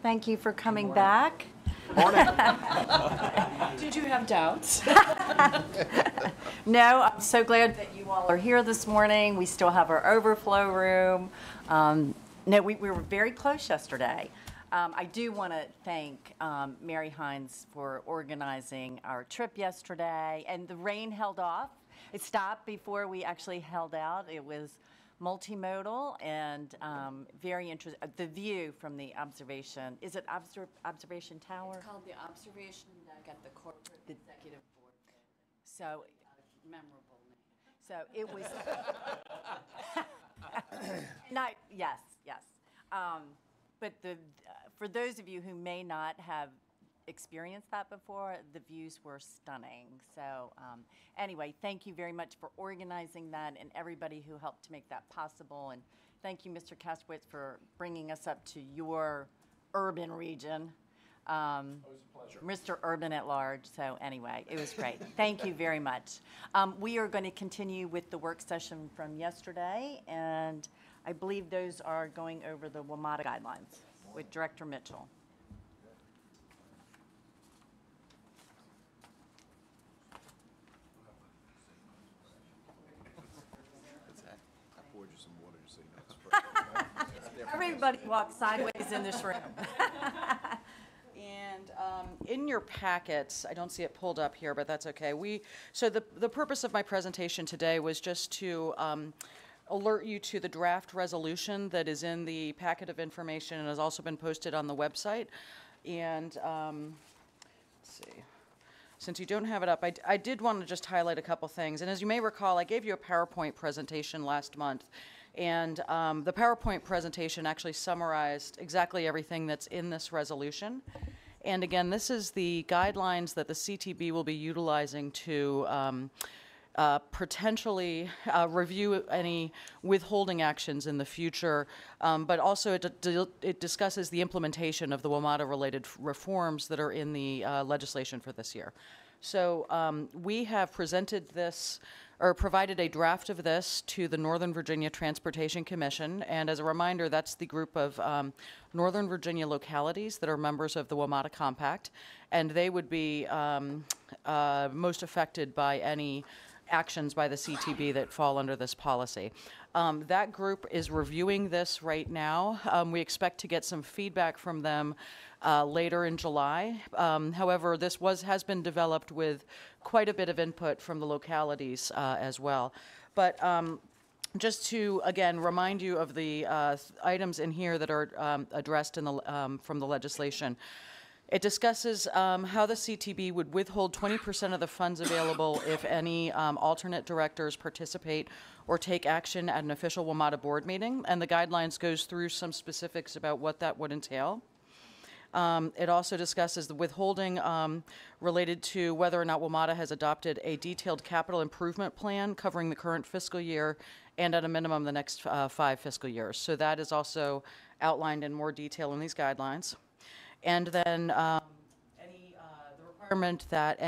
Thank you for coming back. Morning. Did you have doubts? No, I'm so glad that you all are here this morning. We still have our overflow room. No, we were very close yesterday. I do want to thank Mary Hines for organizing our trip yesterday, and the rain held off. It stopped before we actually held out. It was multimodal and very interesting. The view from the observation, is it observation tower? It's called the Observation Deck at the Corporate Executive Board. So Memorable name. So it was, yes. But for those of you who may not have experienced that before, the views were stunning. So anyway, thank you very much for organizing that and everybody who helped to make that possible. And thank you, Mr. Kaspwitz, for bringing us up to your urban region. It was a pleasure. Mr. Urban at Large. So anyway, it was great. Thank you very much. We are going to continue with the work session from yesterday, and I believe those are going over the WMATA guidelines with Director Mitchell. I poured you some water so you know it's fresh. Everybody walks sideways in this room. And in your packets, I don't see it pulled up here, but that's okay. So the purpose of my presentation today was just to alert you to the draft resolution that is in the packet of information and has also been posted on the website. And let's see. Since you don't have it up, I did want to just highlight a couple things. And as you may recall, I gave you a PowerPoint presentation last month. And the PowerPoint presentation actually summarized exactly everything that's in this resolution. And again, this is the guidelines that the CTB will be utilizing to potentially review any withholding actions in the future, but also it discusses the implementation of the WMATA-related reforms that are in the legislation for this year. So we have presented this, or provided a draft of this to the Northern Virginia Transportation Commission, and as a reminder, that's the group of Northern Virginia localities that are members of the WMATA Compact, and they would be most affected by any actions by the CTB that fall under this policy. That group is reviewing this right now. We expect to get some feedback from them later in July. However, this has been developed with quite a bit of input from the localities as well. But just to, again, remind you of the items in here that are addressed in the, from the legislation. It discusses how the CTB would withhold 20% of the funds available if any alternate directors participate or take action at an official WMATA board meeting, and the guidelines goes through some specifics about what that would entail. It also discusses the withholding related to whether or not WMATA has adopted a detailed capital improvement plan covering the current fiscal year and at a minimum the next 5 fiscal years. So that is also outlined in more detail in these guidelines. And then the requirement that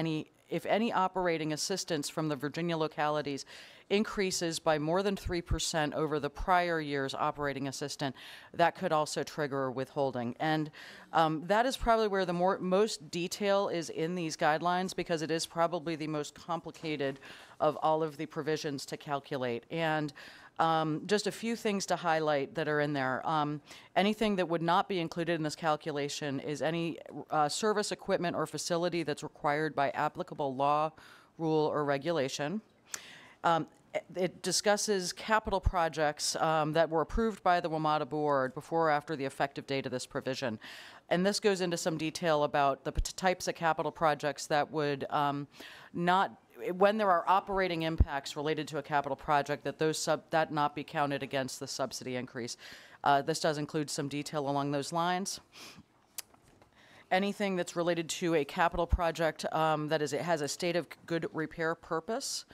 if any operating assistance from the Virginia localities increases by more than 3% over the prior year's operating assistant, that could also trigger withholding. And that is probably where the most detail is in these guidelines, because it is probably the most complicated of all of the provisions to calculate. And just a few things to highlight that are in there. Anything that would not be included in this calculation is any service, equipment, or facility that's required by applicable law, rule, or regulation. It discusses capital projects that were approved by the WMATA board before or after the effective date of this provision. And this goes into some detail about the types of capital projects that would when there are operating impacts related to a capital project, that not be counted against the subsidy increase. This does include some detail along those lines. Anything that's related to a capital project it has a state of good repair purpose.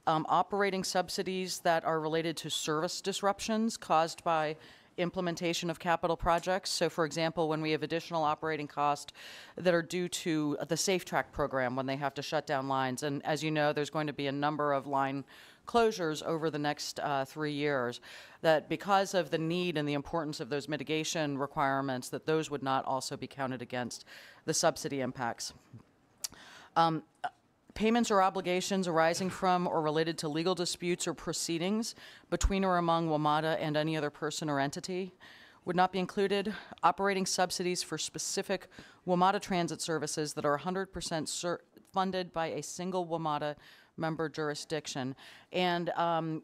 Operating subsidies that are related to service disruptions caused by implementation of capital projects. So for example, when we have additional operating costs that are due to the Safe Track program, when they have to shut down lines, and as you know, there's going to be a number of line closures over the next 3 years, that because of the need and the importance of those mitigation requirements, that those would not also be counted against the subsidy impacts. Payments or obligations arising from or related to legal disputes or proceedings between or among WMATA and any other person or entity would not be included. Operating subsidies for specific WMATA transit services that are 100% funded by a single WMATA member jurisdiction. And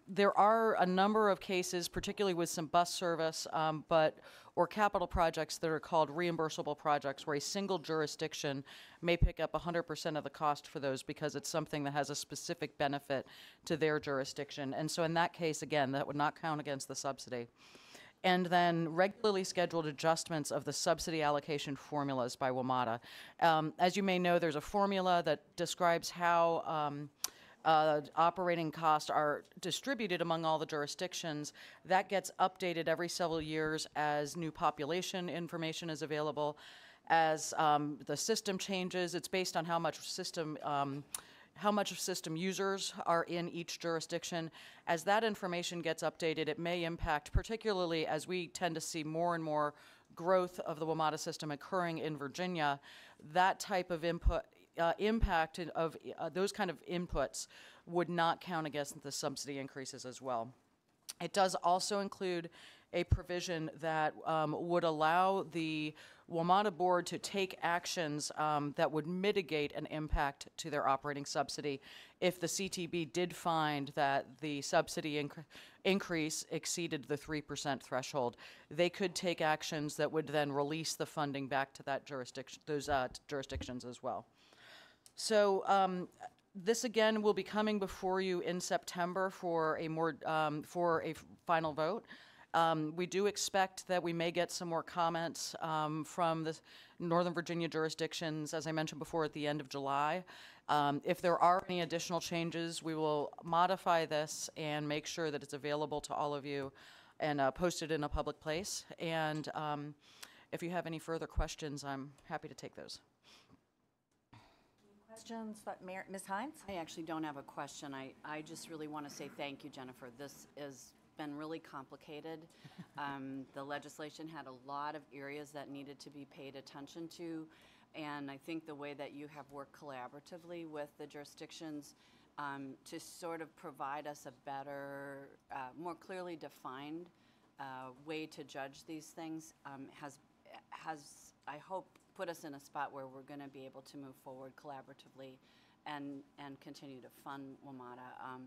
there are a number of cases, particularly with some bus service, or capital projects that are called reimbursable projects, where a single jurisdiction may pick up 100% of the cost for those because it's something that has a specific benefit to their jurisdiction. And so in that case, again, that would not count against the subsidy. And then regularly scheduled adjustments of the subsidy allocation formulas by WMATA. As you may know, there's a formula that describes how operating costs are distributed among all the jurisdictions. That gets updated every several years as new population information is available. As the system changes, it's based on how much system users are in each jurisdiction. As that information gets updated, it may impact, particularly as we tend to see more and more growth of the WMATA system occurring in Virginia, that type of impact of those kind of inputs would not count against the subsidy increases as well. It does also include a provision that would allow the WMATA board to take actions that would mitigate an impact to their operating subsidy if the CTB did find that the subsidy increase exceeded the 3% threshold. They could take actions that would then release the funding back to that jurisdiction, those jurisdictions as well. So this again will be coming before you in September for a more for a final vote. We do expect that we may get some more comments from the Northern Virginia jurisdictions, as I mentioned before, at the end of July. If there are any additional changes, we will modify this and make sure that it's available to all of you and post it in a public place. And if you have any further questions, I'm happy to take those. Questions, Ms. Hines? I actually don't have a question. I just really want to say thank you, Jennifer. This has been really complicated. The legislation had a lot of areas that needed to be paid attention to, and I think the way that you have worked collaboratively with the jurisdictions to sort of provide us a better, more clearly defined way to judge these things has, I hope, put us in a spot where we're going to be able to move forward collaboratively and continue to fund WMATA.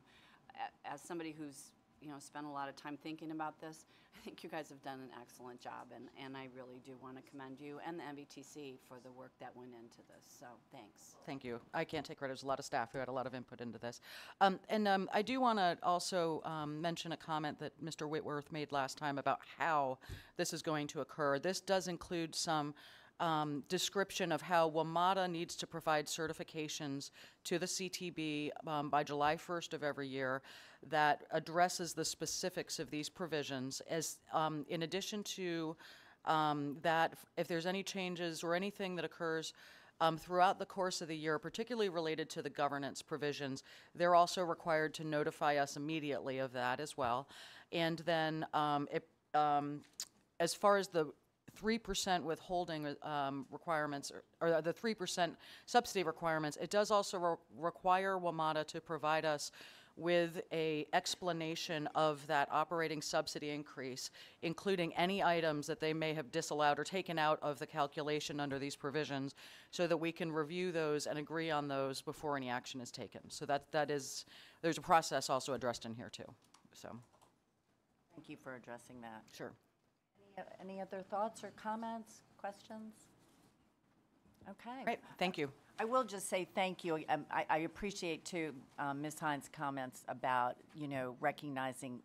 As somebody who's spent a lot of time thinking about this, I think you guys have done an excellent job, and I really do want to commend you and the MVTC for the work that went into this. So thanks. Thank you. I can't take credit. There's a lot of staff who had a lot of input into this. I do want to also mention a comment that Mr. Whitworth made last time about how this is going to occur. This does include some description of how WMATA needs to provide certifications to the CTB by July 1st of every year that addresses the specifics of these provisions. As in addition to that, if there's any changes or anything that occurs throughout the course of the year, particularly related to the governance provisions, they're also required to notify us immediately of that as well. And then as far as the 3% withholding requirements, or the 3% subsidy requirements, it does also require WMATA to provide us with a explanation of that operating subsidy increase, including any items that they may have disallowed or taken out of the calculation under these provisions, so that we can review those and agree on those before any action is taken. So there's a process also addressed in here too. So, Thank you for addressing that. sure. Any other thoughts or comments, questions? Okay. Great, thank you. I will just say thank you. I appreciate too Ms. Hines' comments about recognizing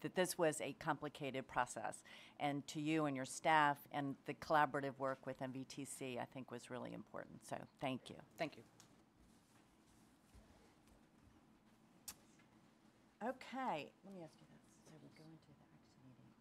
that this was a complicated process, and to you and your staff and the collaborative work with MVTC I think was really important. So thank you. Thank you. Okay. Let me ask you this. So we go into the action meeting.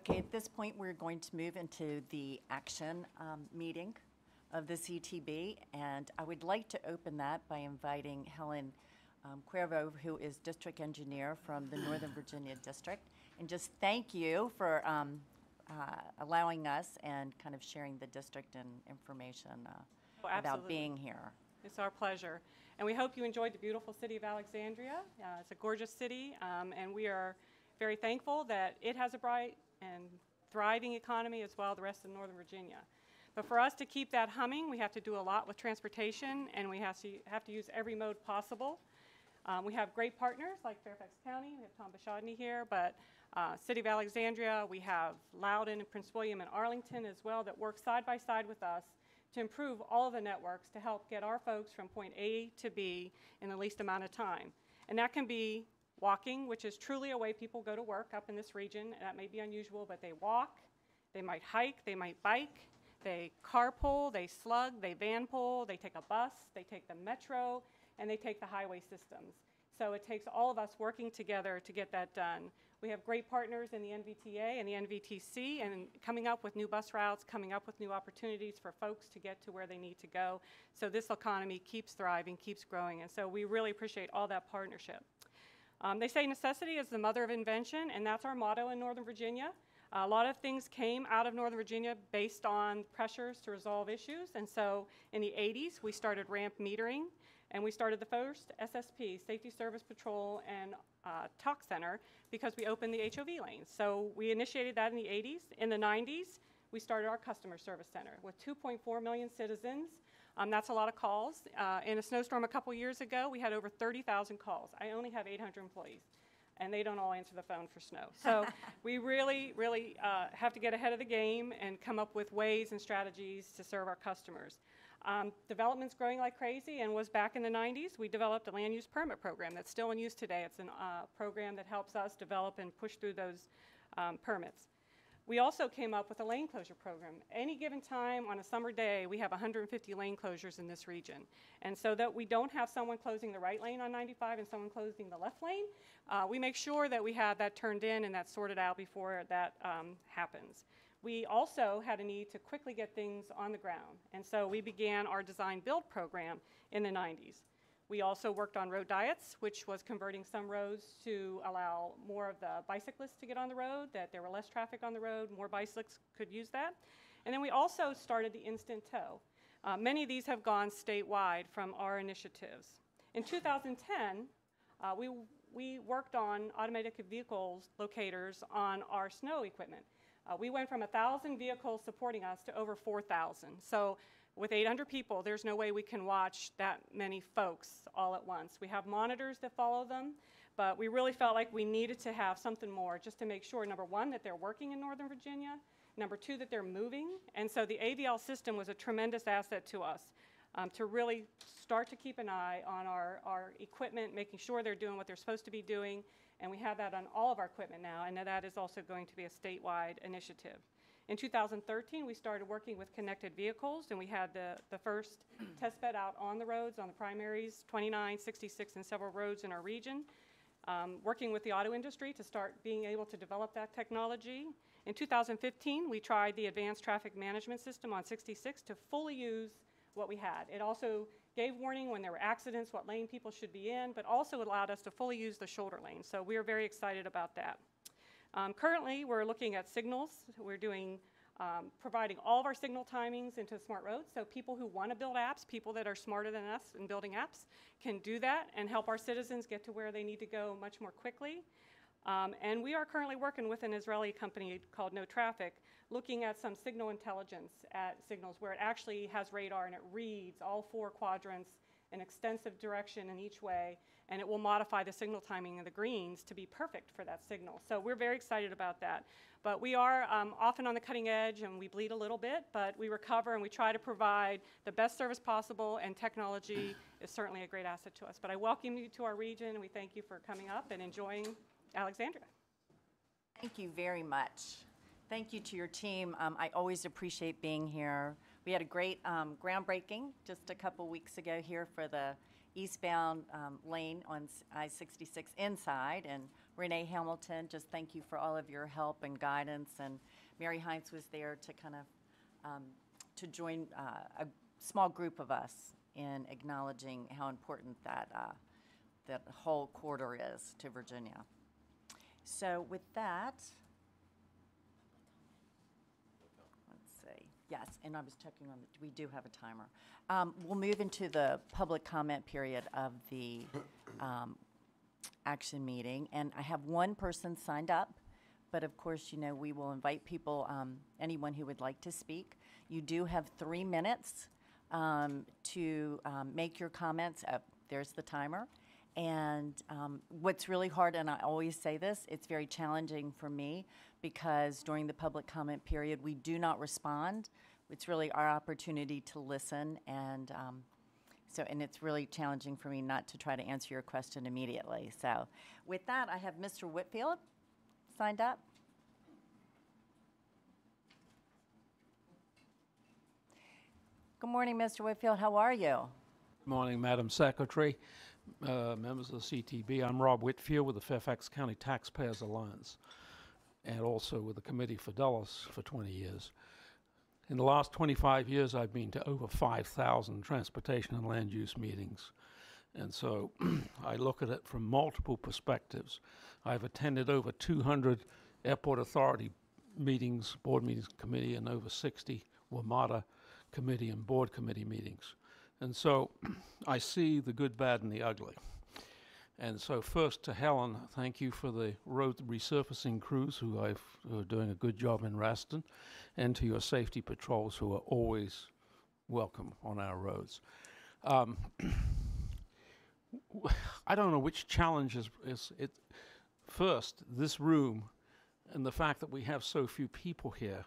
Okay, at this point, we're going to move into the action meeting of the CTB, and I would like to open that by inviting Helen Cuervo, who is District Engineer from the Northern Virginia District, and just thank you for allowing us and kind of sharing the district and information about absolutely. being here. It's our pleasure. And we hope you enjoyed the beautiful city of Alexandria. It's a gorgeous city, and we are very thankful that it has a bright and thriving economy as well as the rest of Northern Virginia. But for us to keep that humming, we have to do a lot with transportation, and we have to use every mode possible. We have great partners like Fairfax County. We have Tom Bashadny here, but City of Alexandria, we have Loudoun and Prince William and Arlington as well that work side by side with us to improve all of the networks to help get our folks from point A to B in the least amount of time. And that can be walking, which is truly a way people go to work up in this region. That may be unusual, but they walk, they might hike, they might bike, they carpool, they slug, they van pull, they take a bus, they take the metro, and they take the highway systems. So it takes all of us working together to get that done. We have great partners in the NVTA and the NVTC, and coming up with new bus routes, coming up with new opportunities for folks to get to where they need to go. So this economy keeps thriving, keeps growing, and so we really appreciate all that partnership. They say necessity is the mother of invention, and that's our motto in Northern Virginia. A lot of things came out of Northern Virginia based on pressures to resolve issues, and so in the 80s, we started ramp metering, and we started the first SSP, Safety Service Patrol and Talk Center, because we opened the HOV lanes. So we initiated that in the 80s. In the 90s, we started our Customer Service Center with 2.4 million citizens. That's a lot of calls. In a snowstorm a couple years ago, we had over 30,000 calls. I only have 800 employees, and they don't all answer the phone for snow. So we really, really have to get ahead of the game and come up with ways and strategies to serve our customers. Development's growing like crazy, and was back in the 90s. We developed a land use permit program that's still in use today. It's a program that helps us develop and push through those permits. We also came up with a lane closure program. Any given time on a summer day, we have 150 lane closures in this region. And so that we don't have someone closing the right lane on 95 and someone closing the left lane, we make sure that we have that turned in and that's sorted out before that happens. We also had a need to quickly get things on the ground. And so we began our design build program in the 90s. We also worked on road diets, which was converting some roads to allow more of the bicyclists to get on the road, that there were less traffic on the road, more bicyclists could use that. And then we also started the instant tow. Many of these have gone statewide from our initiatives. In 2010, we worked on automated vehicles locators on our snow equipment. We went from 1,000 vehicles supporting us to over 4,000. So with 800 people, there's no way we can watch that many folks all at once. We have monitors that follow them, but we really felt like we needed to have something more just to make sure, number one, that they're working in Northern Virginia, number two, that they're moving. And so the AVL system was a tremendous asset to us to really start to keep an eye on our equipment, making sure they're doing what they're supposed to be doing. And we have that on all of our equipment now, and that is also going to be a statewide initiative. In 2013, we started working with connected vehicles, and we had the first test bed out on the roads, on the primaries, 29, 66, and several roads in our region, working with the auto industry to start being able to develop that technology. In 2015, we tried the advanced traffic management system on 66 to fully use what we had. It also gave warning when there were accidents, what lane people should be in, but also allowed us to fully use the shoulder lane. So we are very excited about that. Currently, we're looking at signals. We're doing, providing all of our signal timings into smart roads, so people who want to build apps, people that are smarter than us in building apps, can do that and help our citizens get to where they need to go much more quickly. And we are currently working with an Israeli company called No Traffic, looking at some signal intelligence at signals where it actually has radar and it reads all 4 quadrants, an extensive direction in each way, and it will modify the signal timing of the greens to be perfect for that signal. So we're very excited about that. But we are often on the cutting edge, and we bleed a little bit, but we recover and we try to provide the best service possible, and technology is certainly a great asset to us. But I welcome you to our region, and we thank you for coming up and enjoying Alexandria. Thank you very much. Thank you to your team. I always appreciate being here. We had a great groundbreaking just a couple weeks ago here for the eastbound lane on I-66 inside. And Renee Hamilton, just thank you for all of your help and guidance. And Mary Hines was there to kind of to join a small group of us in acknowledging how important that that whole corridor is to Virginia. So with that, let's see. Yes, and I was checking on we do have a timer. We'll move into the public comment period of the action meeting, and I have one person signed up. But of course, you know, we will invite people, anyone who would like to speak. You do have 3 minutes to make your comments. There's the timer. And what's really hard, and I always say this, it's very challenging for me because during the public comment period, we do not respond. It's really our opportunity to listen, and and it's really challenging for me not to try to answer your question immediately. So with that, I have Mr. Whitfield signed up. Good morning, Mr. Whitfield. How are you? Good morning, Madam Secretary, members of the CTB. I'm Rob Whitfield with the Fairfax County Taxpayers Alliance and also with the Committee for Dulles for 20 years. In the last 25 years, I've been to over 5,000 transportation and land use meetings. And so I look at it from multiple perspectives. I've attended over 200 Airport Authority meetings, board meetings committee, and over 60 WMATA committee and board committee meetings. And so I see the good, bad, and the ugly. And so first to Helen, thank you for the road resurfacing crews who are doing a good job in Reston, and to your safety patrols who are always welcome on our roads. I don't know which challenge is it. First, this room and the fact that we have so few people here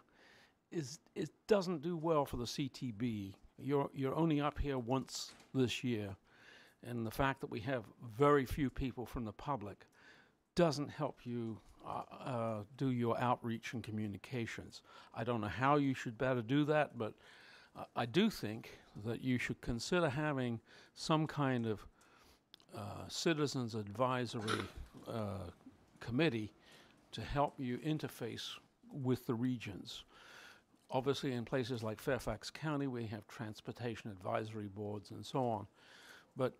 it doesn't do well for the CTB. You're only up here once this year, and the fact that we have very few people from the public doesn't help you do your outreach and communications. I don't know how you should better do that, but I do think that you should consider having some kind of citizens advisory committee to help you interface with the regions. Obviously, in places like Fairfax County, we have transportation advisory boards and so on. But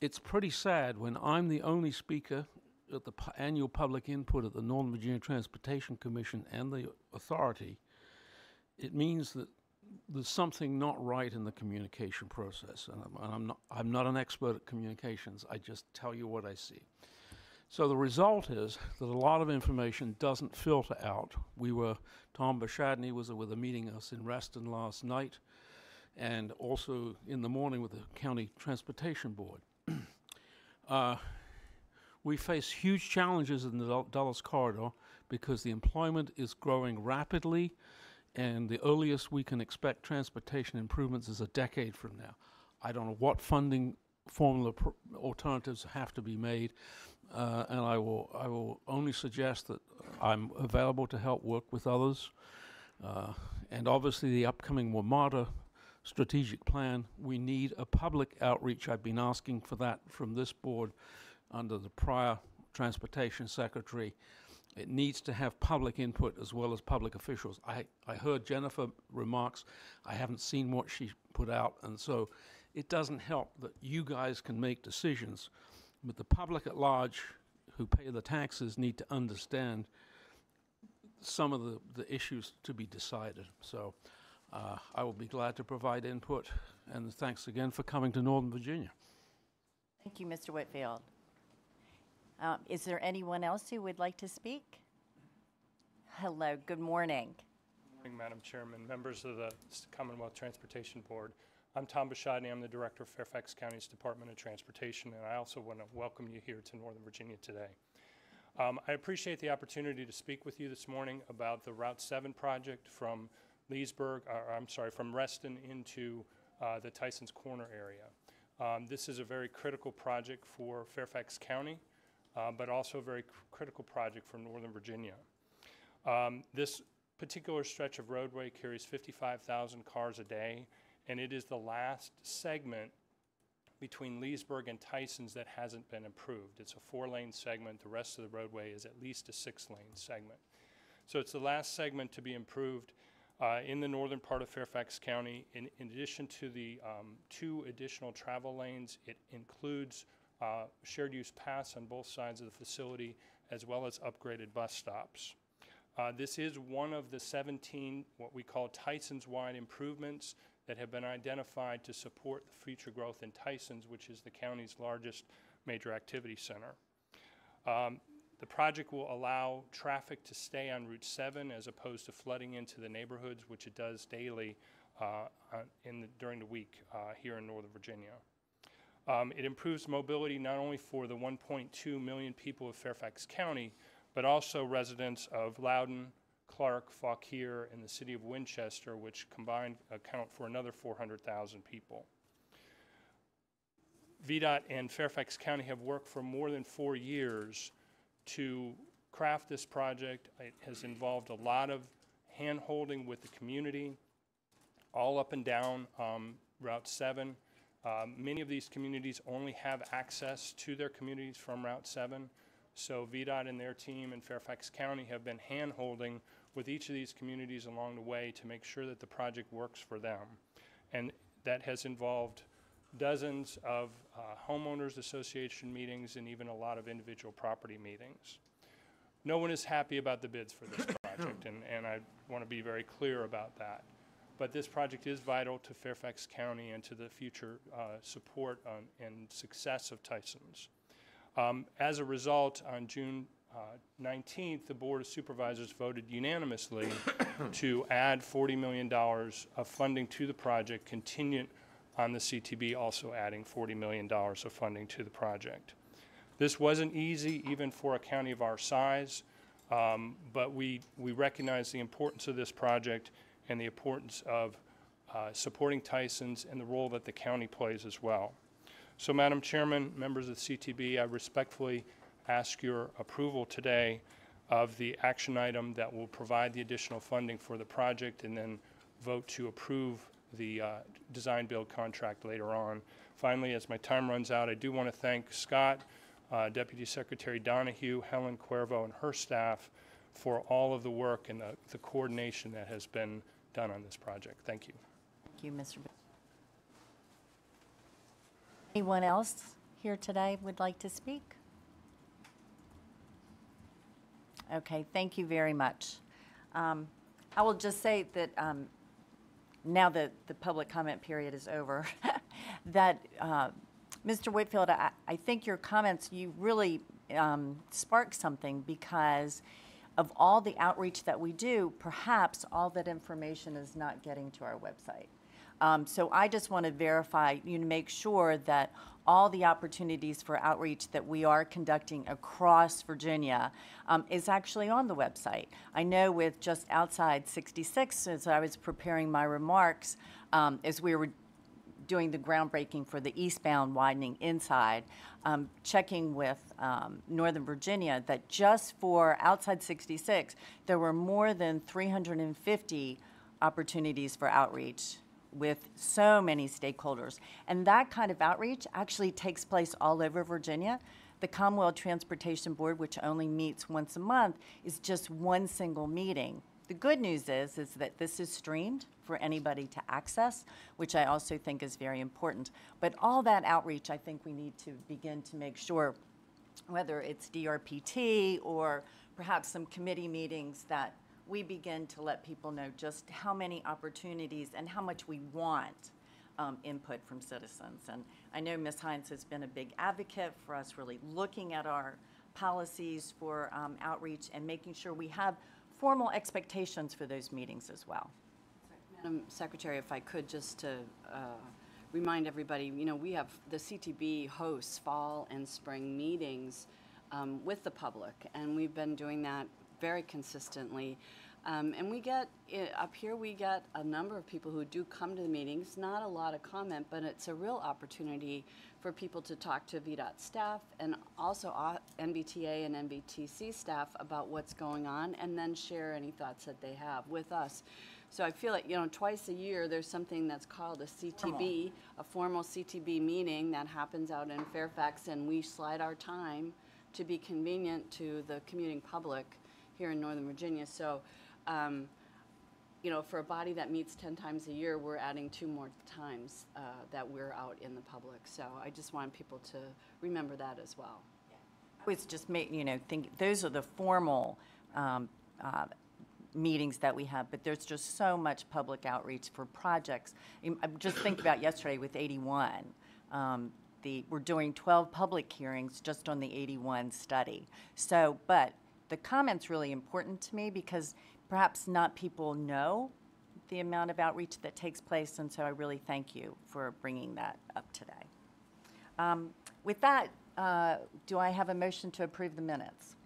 it's pretty sad when I'm the only speaker at the annual public input at the Northern Virginia Transportation Commission and the authority. It means that there's something not right in the communication process. And I'm not an expert at communications. I just tell you what I see. So the result is that a lot of information doesn't filter out. Tom Bashadney was with a meeting us in Reston last night, and also in the morning with the County Transportation Board. We face huge challenges in the Dulles corridor because the employment is growing rapidly, and the earliest we can expect transportation improvements is a decade from now. I don't know what funding formula alternatives have to be made. And I will only suggest that I'm available to help work with others. And obviously the upcoming WMATA strategic plan, we need a public outreach. I've been asking for that from this board under the prior transportation secretary. It needs to have public input as well as public officials. I heard Jennifer remarks. I haven't seen what she put out, and so it doesn't help that you guys can make decisions. But the public at large who pay the taxes need to understand some of the issues to be decided. So I will be glad to provide input, and thanks again for coming to Northern Virginia. Thank you, Mr. Whitfield. Is there anyone else who would like to speak? Hello, good morning. Good morning, Madam Chairman, members of the Commonwealth Transportation Board. I'm Tom Bashadney. I'm the Director of Fairfax County's Department of Transportation, and I also want to welcome you here to Northern Virginia today. I appreciate the opportunity to speak with you this morning about the Route 7 project from from Reston into the Tyson's Corner area. This is a very critical project for Fairfax County, but also a very critical project for Northern Virginia. This particular stretch of roadway carries 55,000 cars a day, and it is the last segment between Leesburg and Tysons that hasn't been improved. It's a 4-lane segment. The rest of the roadway is at least a 6-lane segment. So it's the last segment to be improved in the northern part of Fairfax County. In addition to the 2 additional travel lanes, it includes shared use paths on both sides of the facility, as well as upgraded bus stops. This is one of the 17 what we call Tysons-wide improvements that have been identified to support the future growth in Tysons, which is the county's largest major activity center. The project will allow traffic to stay on Route 7 as opposed to flooding into the neighborhoods, which it does daily during the week here in Northern Virginia. It improves mobility not only for the 1.2 million people of Fairfax County, but also residents of Loudoun, Clark, Fauquier, and the city of Winchester, which combined account for another 400,000 people. VDOT and Fairfax County have worked for more than 4 years to craft this project. It has involved a lot of hand-holding with the community, all up and down Route 7. Many of these communities only have access to their communities from Route 7. So VDOT and their team in Fairfax County have been hand-holding with each of these communities along the way to make sure that the project works for them. And that has involved dozens of homeowners association meetings and even a lot of individual property meetings. No one is happy about the bids for this project, and I want to be very clear about that. But this project is vital to Fairfax County and to the future support and success of Tysons. As a result, on June 19th, the Board of Supervisors voted unanimously to add $40 million of funding to the project, contingent on the CTB also adding $40 million of funding to the project. This wasn't easy even for a county of our size, but we recognize the importance of this project and the importance of supporting Tysons and the role that the county plays as well. So, Madam Chairman, members of the CTB, I respectfully ask your approval today of the action item that will provide the additional funding for the project, and then vote to approve the design build contract later on. Finally, as my time runs out, I do want to thank Scott, Deputy Secretary Donahue, Helen Cuervo, and her staff for all of the work and the coordination that has been done on this project. Thank you. Thank you, Mr. Anyone else here today would like to speak? Okay, thank you very much. I will just say that now that the public comment period is over, that Mr. Whitfield, I think your comments, you really sparked something, because of all the outreach that we do, perhaps all that information is not getting to our website. So I just want to verify, make sure that all the opportunities for outreach that we are conducting across Virginia is actually on the website. I know with just outside 66, as I was preparing my remarks, as we were doing the groundbreaking for the eastbound widening inside, checking with Northern Virginia, that just for outside 66, there were more than 350 opportunities for outreach with so many stakeholders. And that kind of outreach actually takes place all over Virginia. The Commonwealth Transportation Board, which only meets once a month, is just one single meeting. The good news is that this is streamed for anybody to access, which I also think is very important. But all that outreach, I think we need to begin to make sure, whether it's DRPT or perhaps some committee meetings, that we begin to let people know just how many opportunities and how much we want input from citizens. And I know Ms. Hines has been a big advocate for us really looking at our policies for outreach and making sure we have formal expectations for those meetings as well. Madam Secretary, if I could just to remind everybody, we have the CTB hosts fall and spring meetings with the public, and we've been doing that very consistently. And we get, up here we get a number of people who do come to the meetings, not a lot of comment, but it's a real opportunity for people to talk to VDOT staff and also NBTA and NBTC staff about what's going on, and then share any thoughts that they have with us. So I feel like, twice a year, there's something that's called a CTB, a formal CTB meeting that happens out in Fairfax, and we slide our time to be convenient to the commuting public here in Northern Virginia. So, for a body that meets 10 times a year, we're adding 2 more times that we're out in the public. So I just want people to remember that as well. I always just think those are the formal meetings that we have, but there's just so much public outreach for projects. I'm just thinking about yesterday with 81. We're doing 12 public hearings just on the 81 study. So, but the comment's really important to me because perhaps not people know the amount of outreach that takes place, and so I really thank you for bringing that up today. With that, do I have a motion to approve the minutes?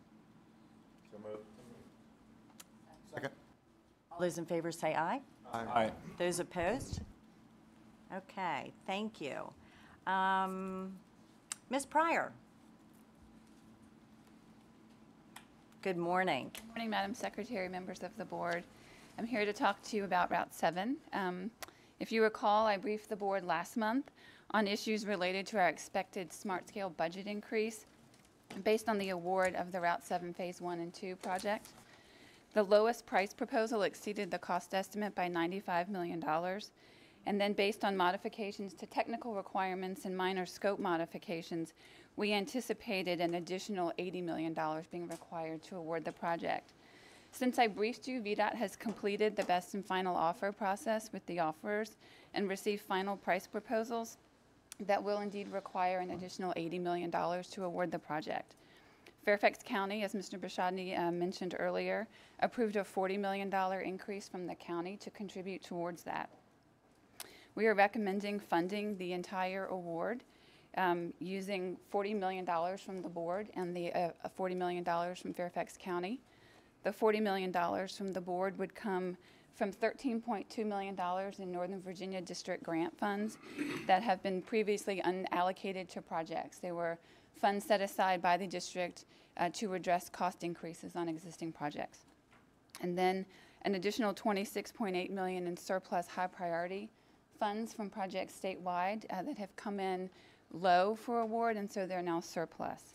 So moved. Second. All those in favor say aye. Aye. Those opposed? Okay, thank you. Ms. Pryor. Good morning. Good morning, Madam Secretary, members of the board. I'm here to talk to you about Route 7. If you recall, I briefed the board last month on issues related to our expected smart scale budget increase based on the award of the Route 7 Phase 1 and 2 project. The lowest price proposal exceeded the cost estimate by $95 million. And then based on modifications to technical requirements and minor scope modifications, we anticipated an additional $80 million being required to award the project. Since I briefed you, VDOT has completed the best and final offer process with the offerers and received final price proposals that will indeed require an additional $80 million to award the project. Fairfax County, as Mr. Bashadny mentioned earlier, approved a $40 million increase from the county to contribute towards that. We are recommending funding the entire award using $40 million from the board and the $40 million from Fairfax County. The $40 million from the board would come from $13.2 million in Northern Virginia District grant funds that have been previously unallocated to projects. They were funds set aside by the district to address cost increases on existing projects. And then an additional $26.8 million in surplus high priority funds from projects statewide that have come in low for award, and so they're now surplus.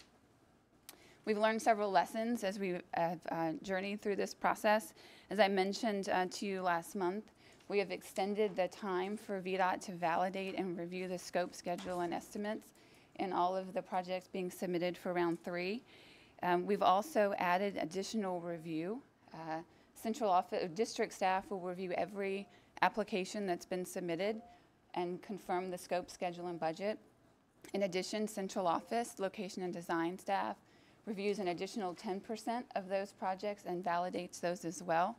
We've learned several lessons as we have journeyed through this process. As I mentioned to you last month, we have extended the time for VDOT to validate and review the scope, schedule, and estimates in all of the projects being submitted for round 3. We've also added additional review. Central office, district staff will review every application that's been submitted and confirm the scope, schedule, and budget. In addition, central office, location and design staff reviews an additional 10% of those projects and validates those as well.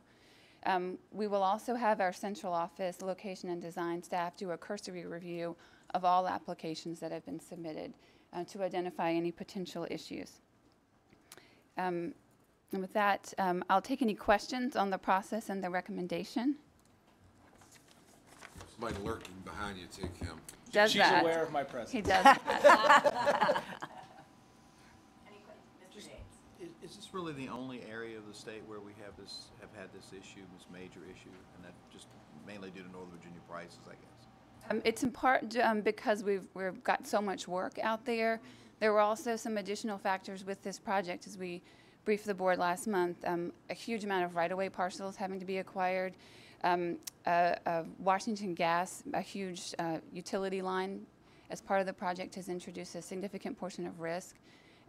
We will also have our central office, location and design staff do a cursory review of all applications that have been submitted to identify any potential issues. And with that, I'll take any questions on the process and the recommendation. Somebody lurking behind you too, Kim. She's aware of my presence. He does that. Is this really the only area of the state where we have had this issue, this major issue, and that just mainly due to Northern Virginia prices, I guess? It's in part because we've got so much work out there. There were also some additional factors with this project as we briefed the board last month. A huge amount of right-of-way parcels having to be acquired. Washington Gas, a huge utility line as part of the project, has introduced a significant portion of risk.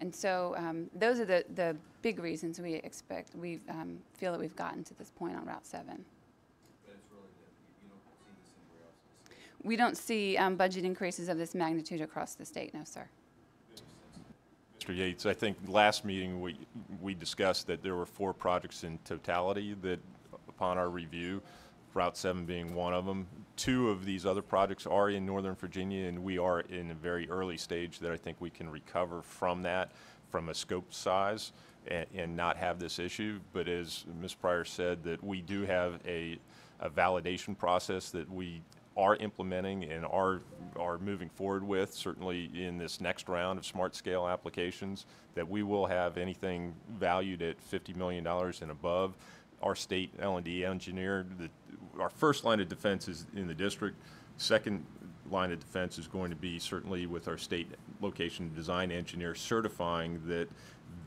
And so those are the big reasons we feel that we've gotten to this point on Route 7. But it's really that you don't see this anywhere else in the state. We don't see budget increases of this magnitude across the state, no, sir. Mr. Yates, I think last meeting we discussed that there were 4 projects in totality that, upon our review, Route 7 being one of them. 2 of these other projects are in Northern Virginia, and we are in a very early stage that I think we can recover from that, from a scope size, and not have this issue. But as Ms. Pryor said, that we do have a validation process that we are implementing and are moving forward with, certainly in this next round of smart scale applications, that we will have anything valued at $50 million and above. Our state L&D engineer our first line of defense is in the district. Second line of defense is going to be certainly with our state location design engineer certifying that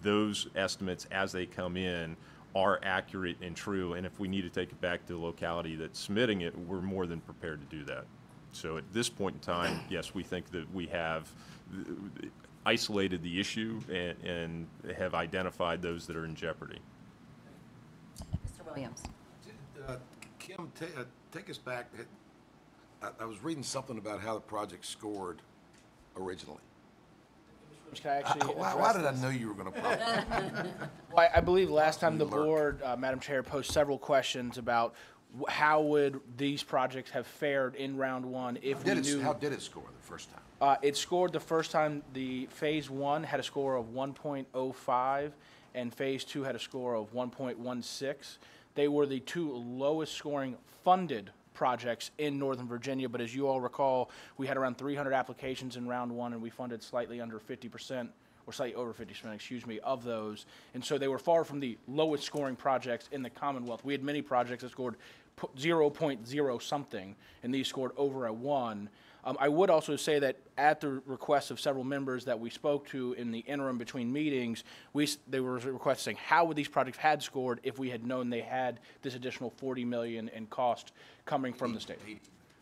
those estimates as they come in are accurate and true. And if we need to take it back to the locality that's submitting it, we're more than prepared to do that. So at this point in time, yes, we think that we have isolated the issue and have identified those that are in jeopardy. Mr. Williams. Kim, take us back. I was reading something about how the project scored originally. Can I actually Why did I know you were going to pop? Well, I believe last time the board, Madam Chair, posed several questions about how would these projects have fared in round one if we knew. How did it score the first time? It scored the first time. The phase one had a score of 1.05, and phase two had a score of 1.16. They were the two lowest scoring funded projects in Northern Virginia, but as you all recall, we had around 300 applications in round one, and we funded slightly under 50%, or slightly over 50%, excuse me, of those. And so they were far from the lowest scoring projects in the Commonwealth. We had many projects that scored 0.0 something, and these scored over a 1. I would also say that at the request of several members that we spoke to in the interim between meetings, they were requesting how would these projects had scored if we had known they had this additional $40 million in cost coming from the state.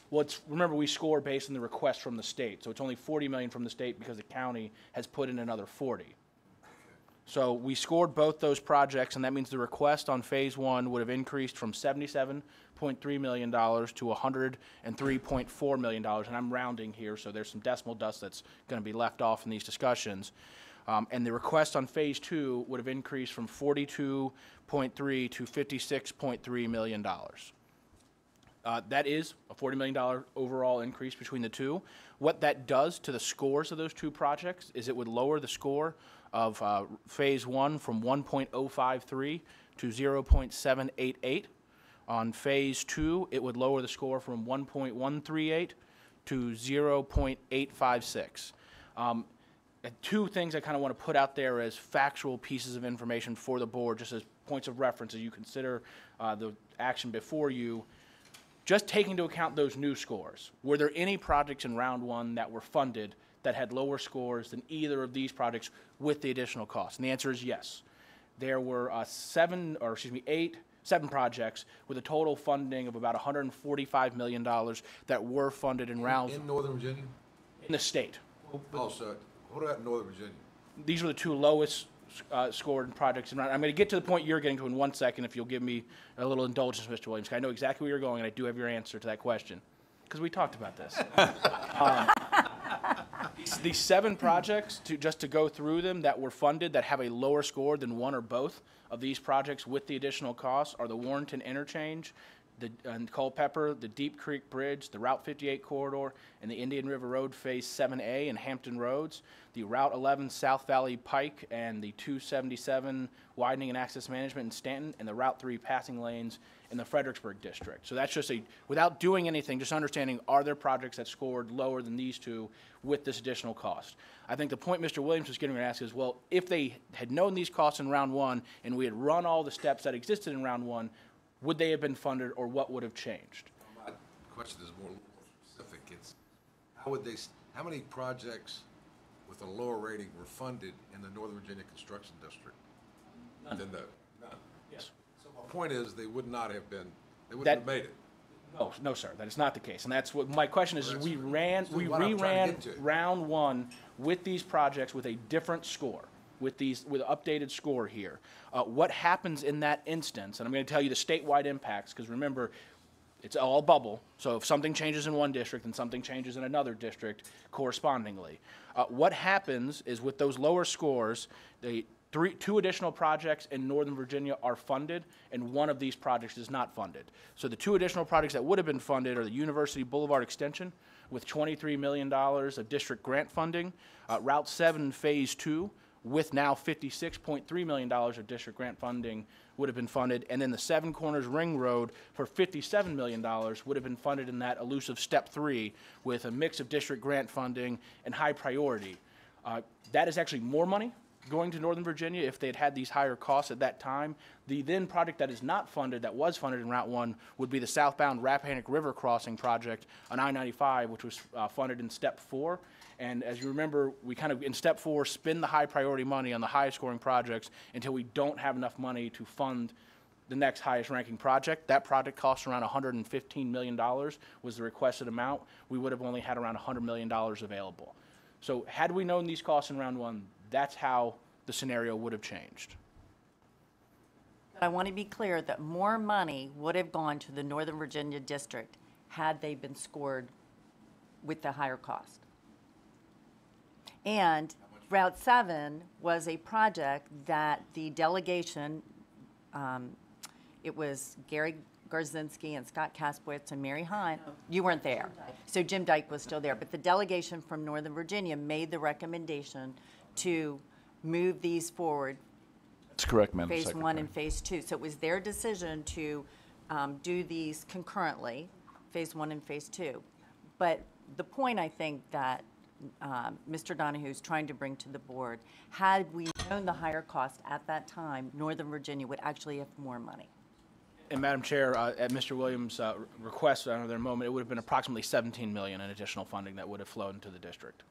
Well, remember, we score based on the request from the state, so it's only $40 million from the state because the county has put in another 40. So we scored both those projects, and that means the request on phase one would have increased from $77.3 million to $103.4 million. And I'm rounding here, so there's some decimal dust that's going to be left off in these discussions. And the request on phase two would have increased from $42.3 to $56.3 million. That is a $40 million overall increase between the two. What that does to the scores of those two projects is it would lower the score of phase one from 1.053 to 0.788. On phase two, it would lower the score from 1.138 to 0.856. Two things I kind of want to put out there as factual pieces of information for the board, just as points of reference as you consider the action before you. Just taking into account those new scores, were there any projects in round one that were funded that had lower scores than either of these projects with the additional cost? And the answer is yes. There were 7 projects with a total funding of about $145 million that were funded in round In Northern Virginia? in the state. Oh, so what about Northern Virginia? These were the two lowest scored projects in round. I'm going to get to the point you're getting to in 1 second if you'll give me a little indulgence, Mr. Williams. I know exactly where you're going, and I do have your answer to that question because we talked about this. These 7 projects, just to go through them, that were funded that have a lower score than one or both of these projects with the additional costs are the Warrenton Interchange, and Culpeper, the Deep Creek Bridge, the Route 58 corridor, and the Indian River Road Phase 7A in Hampton Roads, the Route 11 South Valley Pike, and the 277 Widening and Access Management in Stanton, and the Route 3 passing lanes in the Fredericksburg District. So that's just without doing anything, just understanding, are there projects that scored lower than these two with this additional cost? I think the point Mr. Williams was getting to ask is, well, if they had known these costs in round one and we had run all the steps that existed in round one, would they have been funded, or what would have changed? My question is more specific. It's how many projects with a lower rating were funded in the Northern Virginia Construction District? None. None. Yes. So my point is, they would not have been. They wouldn't have made it. No, sir, that is not the case. And that's what my question is, we reran round one with these projects with a different score, with updated score here. What happens in that instance, and I'm going to tell you the statewide impacts, because remember, it's all bubble, so if something changes in one district, then something changes in another district correspondingly. What happens is with those lower scores, two additional projects in Northern Virginia are funded, and one of these projects is not funded. So the two additional projects that would have been funded are the University Boulevard Extension with $23 million of district grant funding, Route 7 Phase 2 with now $56.3 million of district grant funding would have been funded, and then the Seven Corners Ring Road for $57 million would have been funded in that elusive Step 3 with a mix of district grant funding and high priority. That is actually more money going to Northern Virginia, if they'd had these higher costs at that time, the then project that is not funded, that was funded in Route 1, would be the southbound Rappahannock River Crossing project on I-95, which was funded in Step 4. And as you remember, we kind of, in Step 4, spend the high priority money on the highest scoring projects until we don't have enough money to fund the next highest ranking project. That project cost around $115 million was the requested amount. We would have only had around $100 million available. So had we known these costs in round 1, that's how the scenario would have changed. I want to be clear that more money would have gone to the Northern Virginia district had they been scored with the higher cost. And Route 7 was a project that the delegation, it was Gary Garzinski and Scott Kaspowitz and Mary Hine. You weren't there. So Jim Dyke was still there. But the delegation from Northern Virginia made the recommendation to move these forward. That's correct, Madam Phase Secretary. 1 and Phase 2. So it was their decision to do these concurrently, Phase 1 and Phase 2. But the point I think that Mr. Donahue is trying to bring to the board, had we known the higher cost at that time, Northern Virginia would actually have more money. And Madam Chair, at Mr. Williams' request at another moment, it would have been approximately $17 million in additional funding that would have flowed into the district.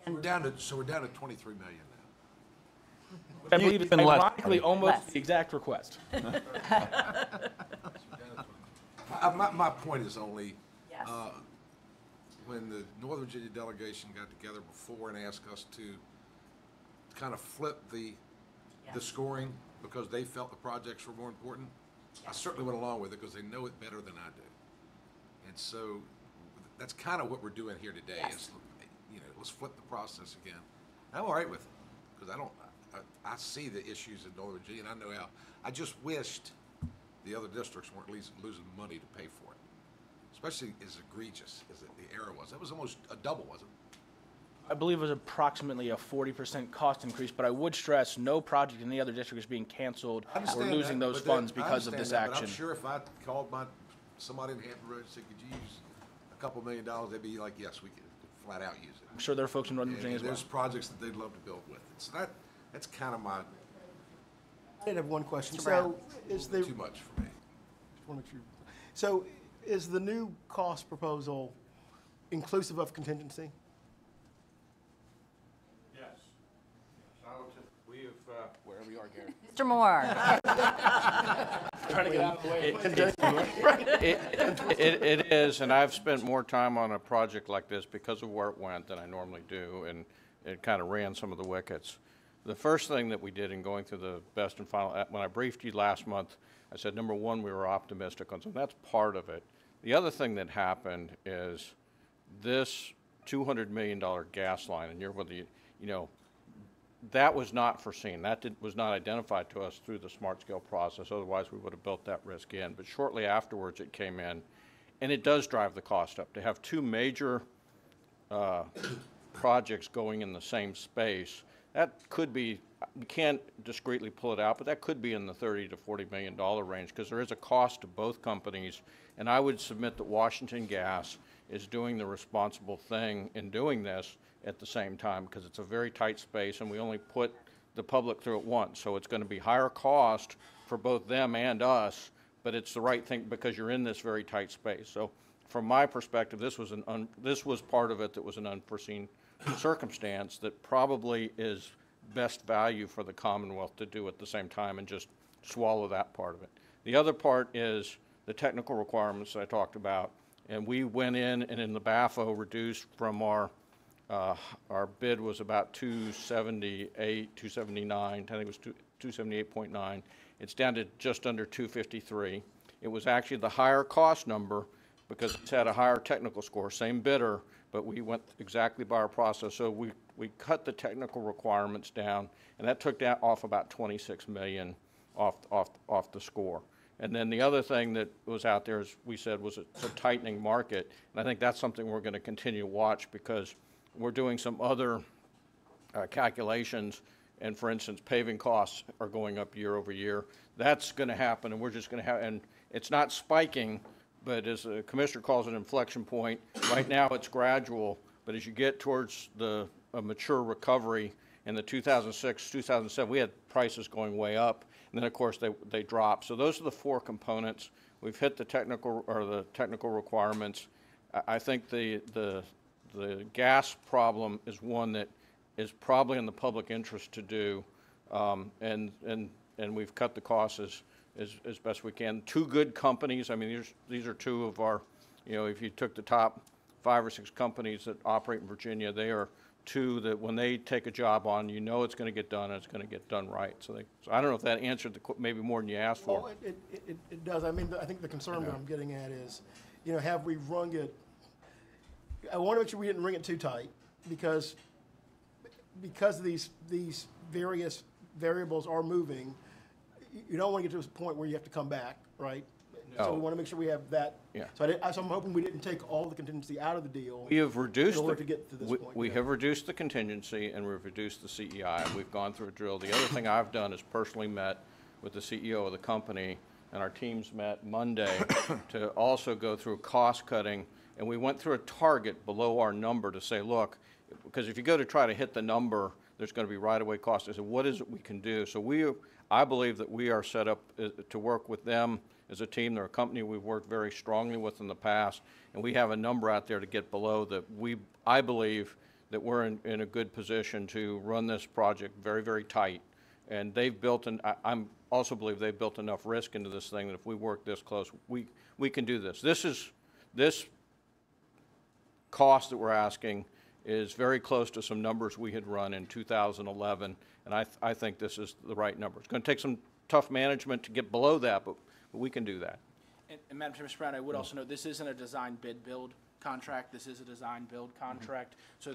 So we're down to 23 million now. I believe it's Even less. ironically almost Less. the exact request. My point is only, Yes. when the Northern Virginia delegation got together before and asked us to kind of flip the scoring because they felt the projects were more important, I certainly went along with it because they know it better than I do. And so that's kind of what we're doing here today. Yes. Is, let's flip the process again. I'm all right with it because I see the issues in Northern Virginia, and I know how. I just wished the other districts weren't losing money to pay for it, especially as egregious as the error was. That was almost a double, wasn't it? I believe it was approximately a 40% cost increase, but I would stress no project in the other district is being canceled I or understand losing that, those but funds because of I this understand that, action. But I'm sure if I called somebody in Hampton Roads and said, could you use a couple $1 million, they'd be like, yes, we could flat out use it. I'm sure there are folks in Northern And Virginia as well. there's projects that they'd love to build with it. So that's kind of I did have one question. Mr. Brown. So is the, too much for me. so is the new cost proposal inclusive of contingency? Wherever you are, Gary. Mr. Moore. Trying to get out of the way. It is, and I've spent more time on a project like this because of where it went than I normally do, and it kind of ran some of the wickets. The first thing that we did in going through the best and final, when I briefed you last month, I said, number one, we were optimistic on, so that's part of it. The other thing that happened is this $200 million gas line, and you're with the, that was not foreseen. That was not identified to us through the smart scale process. Otherwise, we would have built that risk in. But shortly afterwards, it came in, and it does drive the cost up. To have two major projects going in the same space, that could be, we can't discreetly pull it out, but that could be in the $30 to $40 million range because there is a cost to both companies. And I would submit that Washington Gas is doing the responsible thing in doing this at the same time because it's a very tight space and we only put the public through it once. So it's going to be higher cost for both them and us, but it's the right thing because you're in this very tight space. So from my perspective, this was part of it that was an unforeseen circumstance that probably is best value for the Commonwealth to do at the same time and just swallow that part of it. The other part is the technical requirements that I talked about, and we went in and in the BAFO reduced from our bid was about 278, 279, I think it was 278.9. It's down to just under 253. It was actually the higher cost number because it's had a higher technical score, same bidder, but we went exactly by our process. So we cut the technical requirements down, and that took that off about 26 million off the score. And then the other thing that was out there, as we said, was it's a tightening market, and I think that's something we're going to continue to watch because we're doing some other calculations, and for instance, paving costs are going up year over year. That's going to happen, and we're just going to have, and it's not spiking, but as the commissioner calls it, an inflection point. Right now, it's gradual, but as you get towards a mature recovery, In the 2006, 2007, we had prices going way up, and then of course they dropped. So those are the four components. We've hit the technical requirements. I think the gas problem is one that is probably in the public interest to do, and we've cut the costs as best we can. Two good companies. I mean, these are two of our, if you took the top 5 or 6 companies that operate in Virginia, they are two that when they take a job on, it's going to get done, and it's going to get done right. So I don't know if that answered maybe more than you asked for. Well, it does. I mean, I think the concern that I'm getting at is, have we wrung it? I want to make sure we didn't wring it too tight because these various variables are moving. You don't want to get to a point where you have to come back, right? No. So we want to make sure we have that. Yeah. So I'm hoping we didn't take all the contingency out of the deal. We have reduced in order to get to this point. We have reduced the contingency and we've reduced the CEI. We've gone through a drill. The other thing I've done is personally met with the CEO of the company, and our teams met Monday to also go through cost cutting, and we went through a target below our number to say, look, because if you go to try to hit the number, there's going to be right-of-way costs. I said, what is it we can do? So I believe that we are set up to work with them as a team. They're a company we've worked very strongly with in the past, and we have a number out there to get below that. I believe that we're in a good position to run this project very, very tight. And they've built, I also believe they've built enough risk into this thing that if we work this close, we can do this. This cost that we're asking is very close to some numbers we had run in 2011, and I think this is the right number. It's going to take some tough management to get below that, but we can do that. And Madam Chair, Mr. Brown, I would also note this isn't a design bid build contract. This is a design build contract. So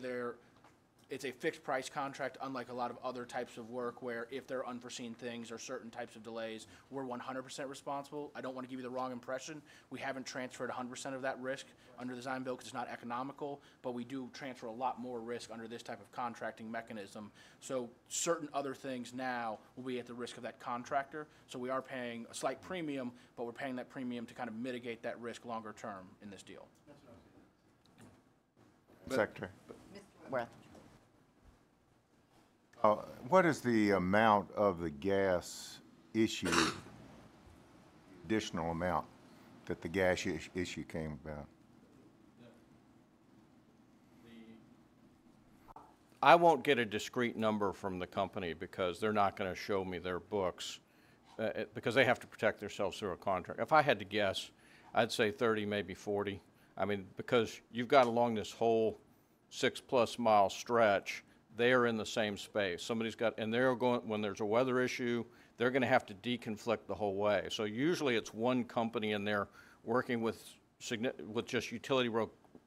it's a fixed price contract, unlike a lot of other types of work where if there are unforeseen things or certain types of delays, we're 100% responsible. I don't want to give you the wrong impression. We haven't transferred 100% of that risk under design build because it's not economical, but we do transfer a lot more risk under this type of contracting mechanism. So certain other things now will be at the risk of that contractor. So we are paying a slight premium, but we're paying that premium to kind of mitigate that risk longer term in this deal. Secretary. Worth. What is the amount of the gas issue, additional amount that the gas issue came about? I won't get a discrete number from the company because they're not going to show me their books because they have to protect themselves through a contract. If I had to guess, I'd say 30, maybe 40. I mean, because you've got along this whole 6+ mile stretch, they are in the same space. Somebody's got, and they're going, when there's a weather issue, they're going to have to deconflict the whole way. So usually it's one company in there working with just utility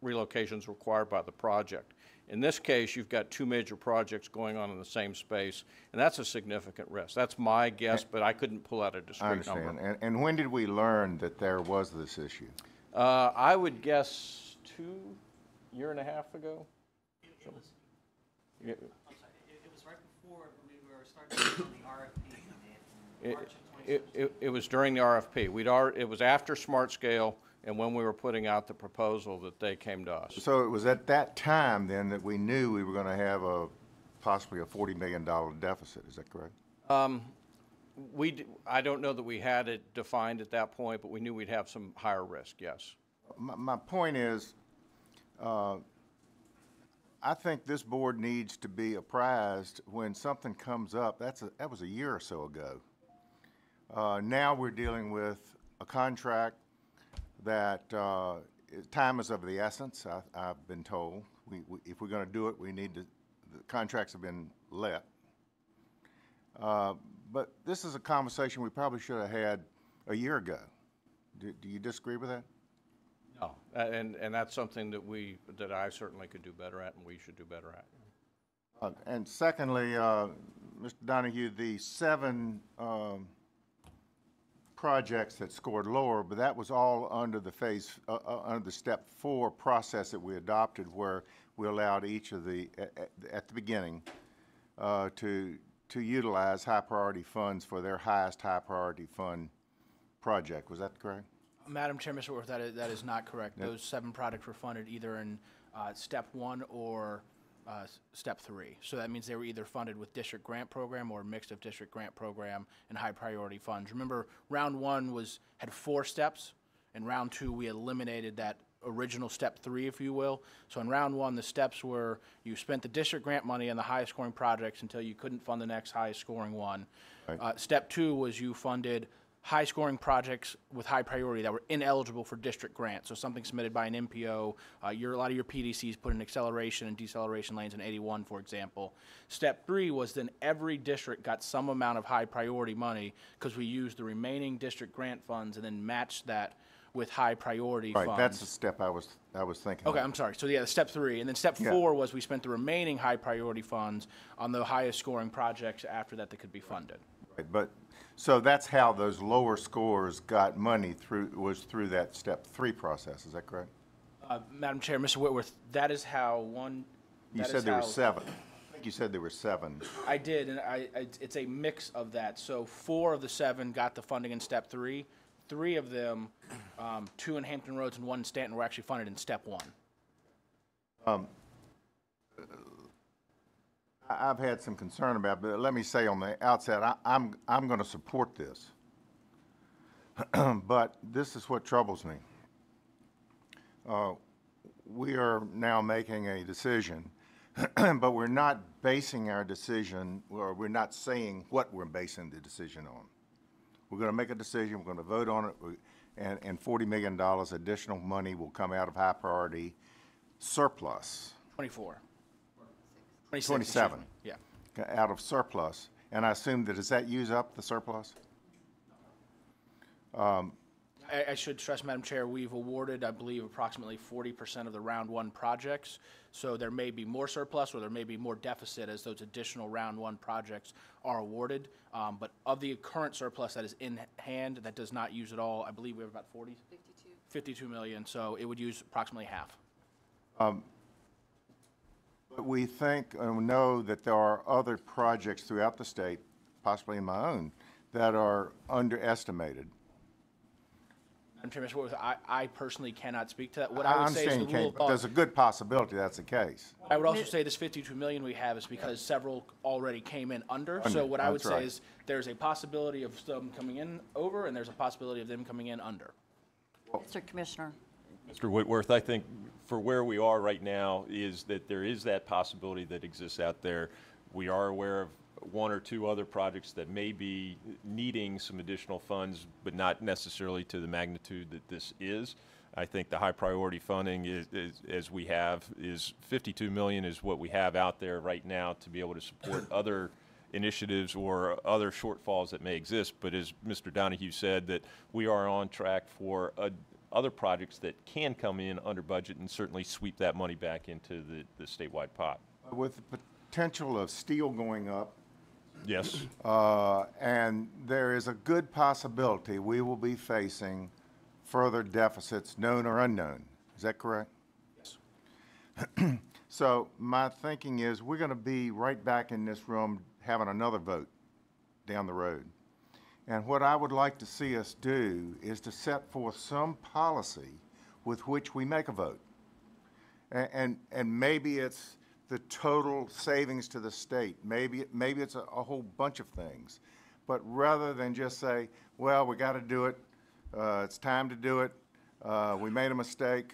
relocations required by the project. In this case, you've got 2 major projects going on in the same space, and that's a significant risk. That's my guess, but I couldn't pull out a discrete number. I understand. And when did we learn that there was this issue? I would guess 2 years and a half ago. I'm sorry, it was right before we were starting the RFP. March of 2016. It was during the RFP. It was after Smart Scale and when we were putting out the proposal that they came to us. So it was at that time then that we knew we were going to have possibly a $40 million deficit. Is that correct? I don't know that we had it defined at that point, but we knew we'd have some higher risk, yes. My point is, I think this board needs to be apprised when something comes up. That was a year or so ago. Now we're dealing with a contract that time is of the essence, I've been told. If we're going to do it, the contracts have been let. But this is a conversation we probably should have had a year ago. Do you disagree with that? No, and that's something that I certainly could do better at and we should do better at. And secondly, Mr. Donahue, the 7 projects that scored lower, but that was all under the under the step 4 process that we adopted, where we allowed each of at the beginning to utilize high priority funds for their highest high priority fund project. Was that correct? Madam Chair, Mr. Worth, that is not correct. Yep. Those 7 projects were funded either in step 1 or step 3. So that means they were either funded with district grant program or a mix of district grant program and high priority funds. Remember, round 1 had 4 steps, and round 2 we eliminated that original step 3, if you will. So in round 1, the steps were you spent the district grant money on the highest scoring projects until you couldn't fund the next highest scoring one. Right. Step 2 was you funded high scoring projects with high priority that were ineligible for district grant. So something submitted by an MPO, a lot of your PDCs put in acceleration and deceleration lanes in 81, for example. Step 3 was then every district got some amount of high priority money because we used the remaining district grant funds and then matched that with high priority funds. Right, that's the step I was thinking. Okay, of. I'm sorry. So yeah, step 3. And then step 4 was we spent the remaining high priority funds on the highest scoring projects after that could be funded. Right, but, so that's how those lower scores got money was through that step 3 process, is that correct? Madam Chair, Mr. Whitworth, that is how one... You said there were 7. I think you said there were 7. I did, and it's a mix of that. So 4 of the 7 got the funding in step 3. 3 of them, 2 in Hampton Roads and 1 in Stanton, were actually funded in step 1. I've had some concern about it, but let me say on the outset, I'm going to support this. But this is what troubles me. We are now making a decision, but we're not basing our decision, or we're not saying what we're basing the decision on. We're going to make a decision, we're going to vote on it, and $40 million additional money will come out of high priority surplus. 24. 27. Yeah. Out of surplus. And I assume that, does that use up the surplus? I should stress, Madam Chair, we've awarded, I believe, approximately 40% of the round 1 projects. So there may be more surplus or there may be more deficit as those additional round 1 projects are awarded. But of the current surplus that is in hand, that does not use it all, I believe we have about 52 million. So it would use approximately half. But we think and know that there are other projects throughout the state, possibly in my own, that are underestimated. Madam Chair, Mr. Whitworth, I personally cannot speak to that. What I I would say is understand the you rule can't, of but there's a thumb. good possibility that's the case. I would also say this 52 million we have is because several already came in under. So what I would That's say right. is there's a possibility of some coming in over and there's a possibility of them coming in under. Mr. Commissioner. Mr. Whitworth, I think for where we are right now is that there is that possibility that exists out there. We are aware of 1 or 2 other projects that may be needing some additional funds, but not necessarily to the magnitude that this is. I think the high priority funding is as we have, is 52 million is what we have out there right now to be able to support other initiatives or other shortfalls that may exist. But as Mr. Donahue said, that we are on track for other projects that can come in under budget and certainly sweep that money back into the statewide pot. With the potential of steel going up, Yes. and there is a good possibility we will be facing further deficits, known or unknown. Is that correct? Yes. So my thinking is we're going to be right back in this room having another vote down the road. And what I would like to see us do is to set forth some policy with which we make a vote. And maybe it's the total savings to the state. Maybe it's a whole bunch of things. But rather than just say, well, we got to do it, it's time to do it, we made a mistake,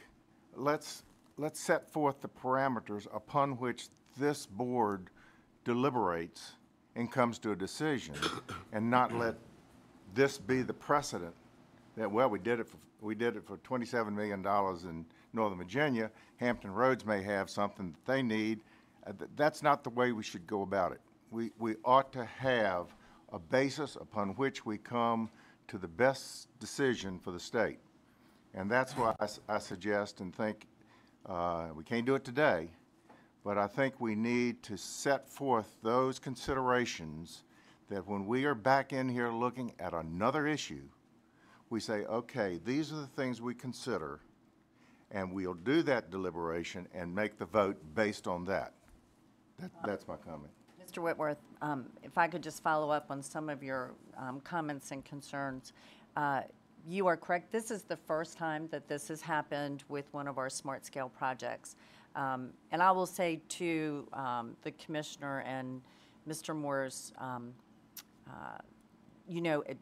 let's set forth the parameters upon which this board deliberates and comes to a decision, and not let this be the precedent that, well, we did it for $27 million in Northern Virginia. Hampton Roads may have something that they need. That's not the way we should go about it. We ought to have a basis upon which we come to the best decision for the state. And that's why I suggest and think we can't do it today, but I think we need to set forth those considerations that when we are back in here looking at another issue, we say, okay, these are the things we consider, and we'll do that deliberation and make the vote based on that. That's my comment. Mr. Whitworth, if I could just follow up on some of your comments and concerns. You are correct. This is the first time that this has happened with one of our smart scale projects. And I will say to the commissioner and Mr. Moore's,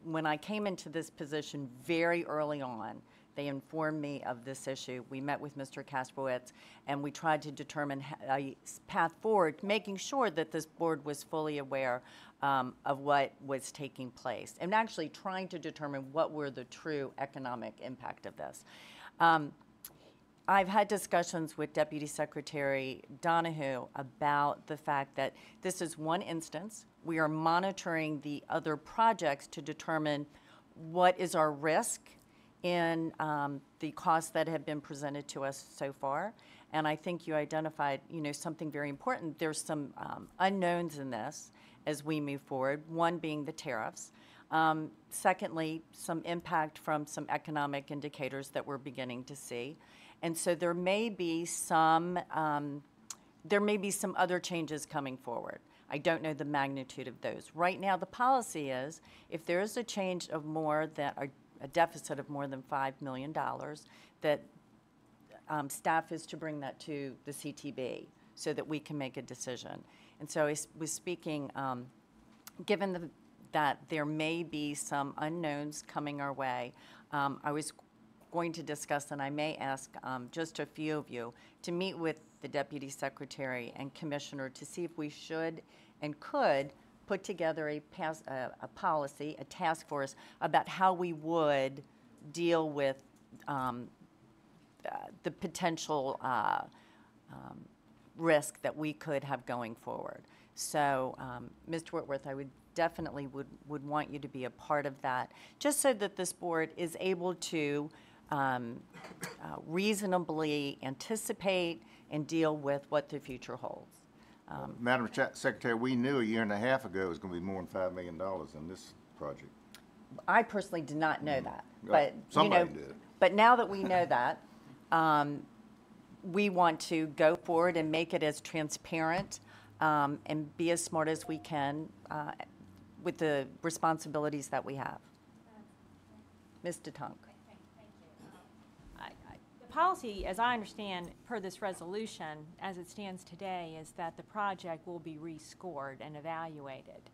when I came into this position very early on, they informed me of this issue. We met with Mr. Kaspowitz, and we tried to determine a path forward, making sure that this board was fully aware of what was taking place, and actually trying to determine what were the true economic impact of this. I've had discussions with Deputy Secretary Donahue about the fact that this is one instance. We are monitoring the other projects to determine what is our risk in the costs that have been presented to us so far. And I think you identified, something very important. There's some unknowns in this as we move forward, one being the tariffs. Secondly, some impact from some economic indicators that we're beginning to see. And so there may be some other changes coming forward. I don't know the magnitude of those. Right now, the policy is if there is a change of more than a deficit of more than $5 million, that staff is to bring that to the CTB so that we can make a decision. And so I was speaking, given that there may be some unknowns coming our way, I was going to discuss, and I may ask just a few of you to meet with the Deputy Secretary and Commissioner to see if we should and could put together a policy, a task force about how we would deal with the potential risk that we could have going forward. So, Mr. Whitworth, I would definitely would want you to be a part of that, just so that this board is able to reasonably anticipate and deal with what the future holds. Madam Secretary, we knew a year and a half ago it was going to be more than $5 million in this project. I personally did not know that, but somebody did. But now that we know that, we want to go forward and make it as transparent and be as smart as we can with the responsibilities that we have. Ms. DeTonk. The policy, as I understand, per this resolution, as it stands today, is that the project will be rescored and evaluated.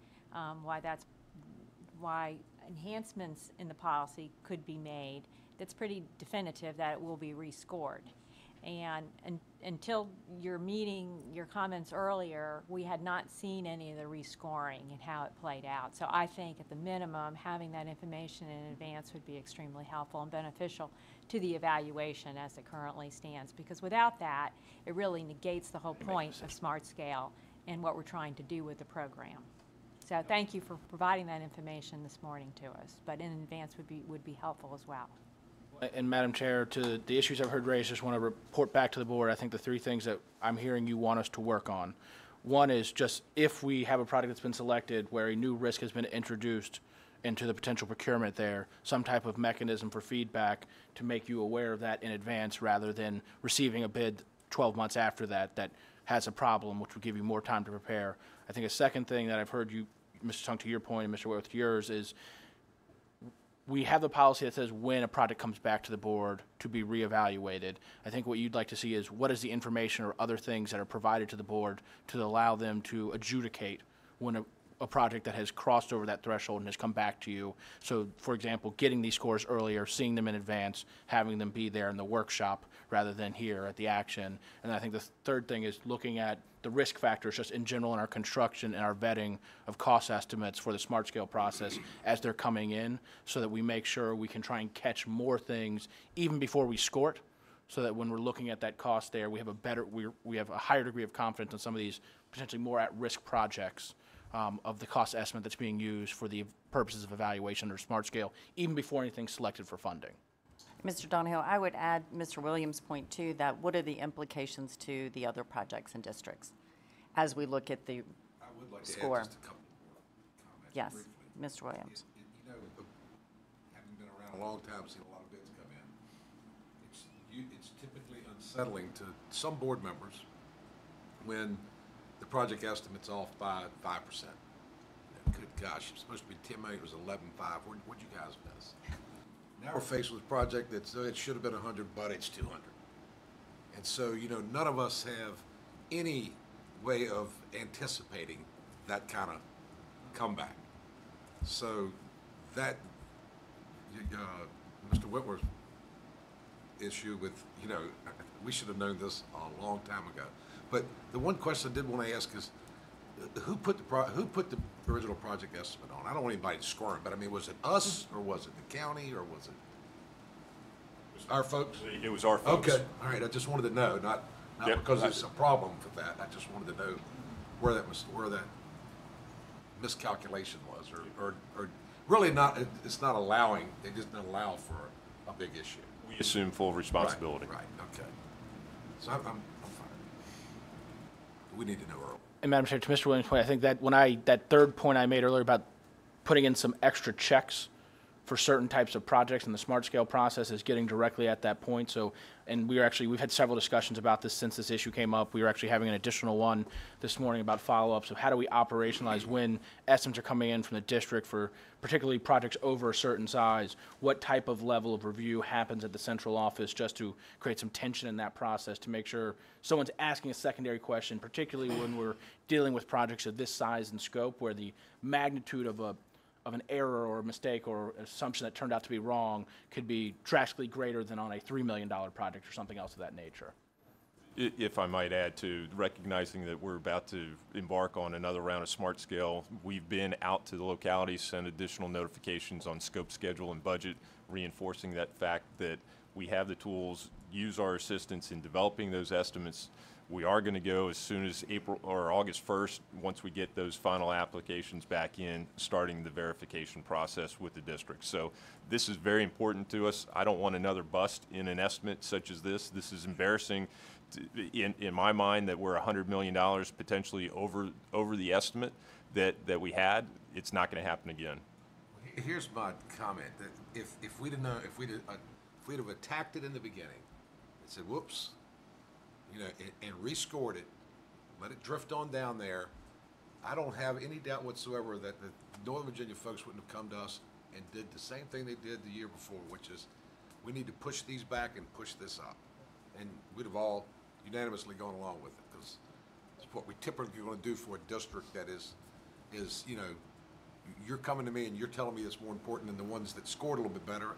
Why enhancements in the policy could be made, that's pretty definitive that it will be rescored. And until your comments earlier, we had not seen any of the rescoring and how it played out. So I think at the minimum, having that information in advance would be extremely helpful and beneficial to the evaluation as it currently stands. Because without that, it really negates the whole point of Smart Scale and what we're trying to do with the program. So thank you for providing that information this morning to us, but in advance would be helpful as well. And Madam Chair, to the issues I've heard raised, just want to report back to the board. I think the three things that I'm hearing you want us to work on. One is just if we have a product that's been selected where a new risk has been introduced into the potential procurement there, some type of mechanism for feedback to make you aware of that in advance rather than receiving a bid 12 months after that has a problem, which would give you more time to prepare. I think a second thing that I've heard you, Mr. Tung, to your point, and Mr. Whitworth, to yours, is we have the policy that says when a project comes back to the board to be reevaluated. I think what you'd like to see is what is the information or other things that are provided to the board to allow them to adjudicate when a project that has crossed over that threshold and has come back to you. So, for example, getting these scores earlier, seeing them in advance, having them be there in the workshop rather than here at the action. And I think the third thing is looking at the risk factors just in general in our construction and our vetting of cost estimates for the Smart Scale process as they're coming in, so that we make sure we can try and catch more things even before we score it, so that when we're looking at that cost there, we have a higher degree of confidence on some of these potentially more at-risk projects of the cost estimate that's being used for the purposes of evaluation or Smart Scale, even before anything's selected for funding. Mr. Donahoe, I would add Mr. Williams' point too, that what are the implications to the other projects and districts as we look at the I would like to score? add just a couple more comments. Yes, Briefly. Mr. Williams. Having been around a long time, seen a lot of bids come in. It's typically unsettling to some board members when the project estimate's off by 5%. Good gosh, it's supposed to be 10 million, it was 11.5. What'd you guys miss? Now we're faced with a project that it should have been 100, but it's 200. And so, none of us have any way of anticipating that kind of comeback. So that, Mr. Whitworth's issue with, we should have known this a long time ago. But the one question I did want to ask is, who put the original project estimate on? I don't want anybody to squirm, but I mean, was it us, or was it the county, or was it our folks? It was our folks. Okay, all right, I just wanted to know, not Yep. because it's a problem with that, I just wanted to know where that miscalculation was, or really not, it's not allowing, they didn't allow for a big issue. We assume full responsibility. Right, okay. So I'm fine. We need to know early. And Madam Chair, to Mr. Williams' point, I think that that third point I made earlier about putting in some extra checks for certain types of projects and the smart scale process is getting directly at that point. So, and we've had several discussions about this since this issue came up. We were actually having an additional one this morning about follow-ups of how do we operationalize when estimates are coming in from the district for particularly projects over a certain size, what type of level of review happens at the central office just to create some tension in that process to make sure someone's asking a secondary question, particularly when we're dealing with projects of this size and scope where the magnitude of an error or a mistake or assumption that turned out to be wrong could be drastically greater than on a $3 million project or something else of that nature. If I might add to recognizing that we're about to embark on another round of smart scale, we've been out to the localities, sent additional notifications on scope, schedule, and budget, reinforcing that fact that we have the tools, use our assistance in developing those estimates. We are going to go as soon as April or August 1st, once we get those final applications back in, starting the verification process with the district. So this is very important to us. I don't want another bust in an estimate such as this. This is embarrassing in my mind that we're $100 million potentially over the estimate that we had. It's not going to happen again. Here's my comment, that if we'd have attacked it in the beginning and said, whoops, and rescored it, let it drift on down there, I don't have any doubt whatsoever that the Northern Virginia folks wouldn't have come to us and did the same thing they did the year before, which is we need to push these back and push this up. And we'd have all unanimously gone along with it, because it's what we typically going to do for a district that is you're coming to me and you're telling me it's more important than the ones that scored a little bit better.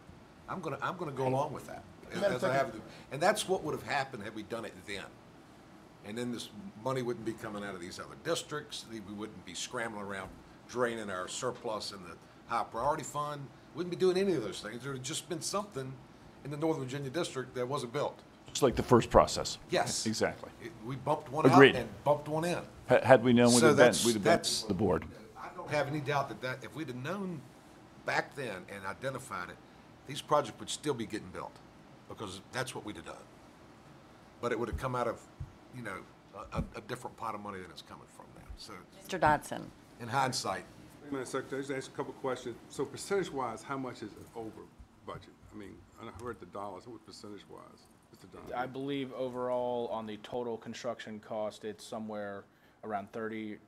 I'm going to go along with that. And that's what would have happened had we done it then. And then this money wouldn't be coming out of these other districts. We wouldn't be scrambling around draining our surplus in the high priority fund. We wouldn't be doing any of those things. There would just been something in the Northern Virginia district that wasn't built. Just like the first process. Yes. Exactly. We bumped one Agreed. out and bumped one in. Had we known, we'd have been the board. I don't have any doubt that if we'd have known back then and identified it, these projects would still be getting built, because that's what we'd have done. But it would have come out of, a different pot of money than it's coming from now. So, Mr. Dodson. in hindsight, Madam Secretary, just ask a couple questions. So percentage-wise, how much is it over budget? I mean, I heard the dollars. What percentage-wise, Mr. Donovan? I believe overall on the total construction cost, it's somewhere around 30%,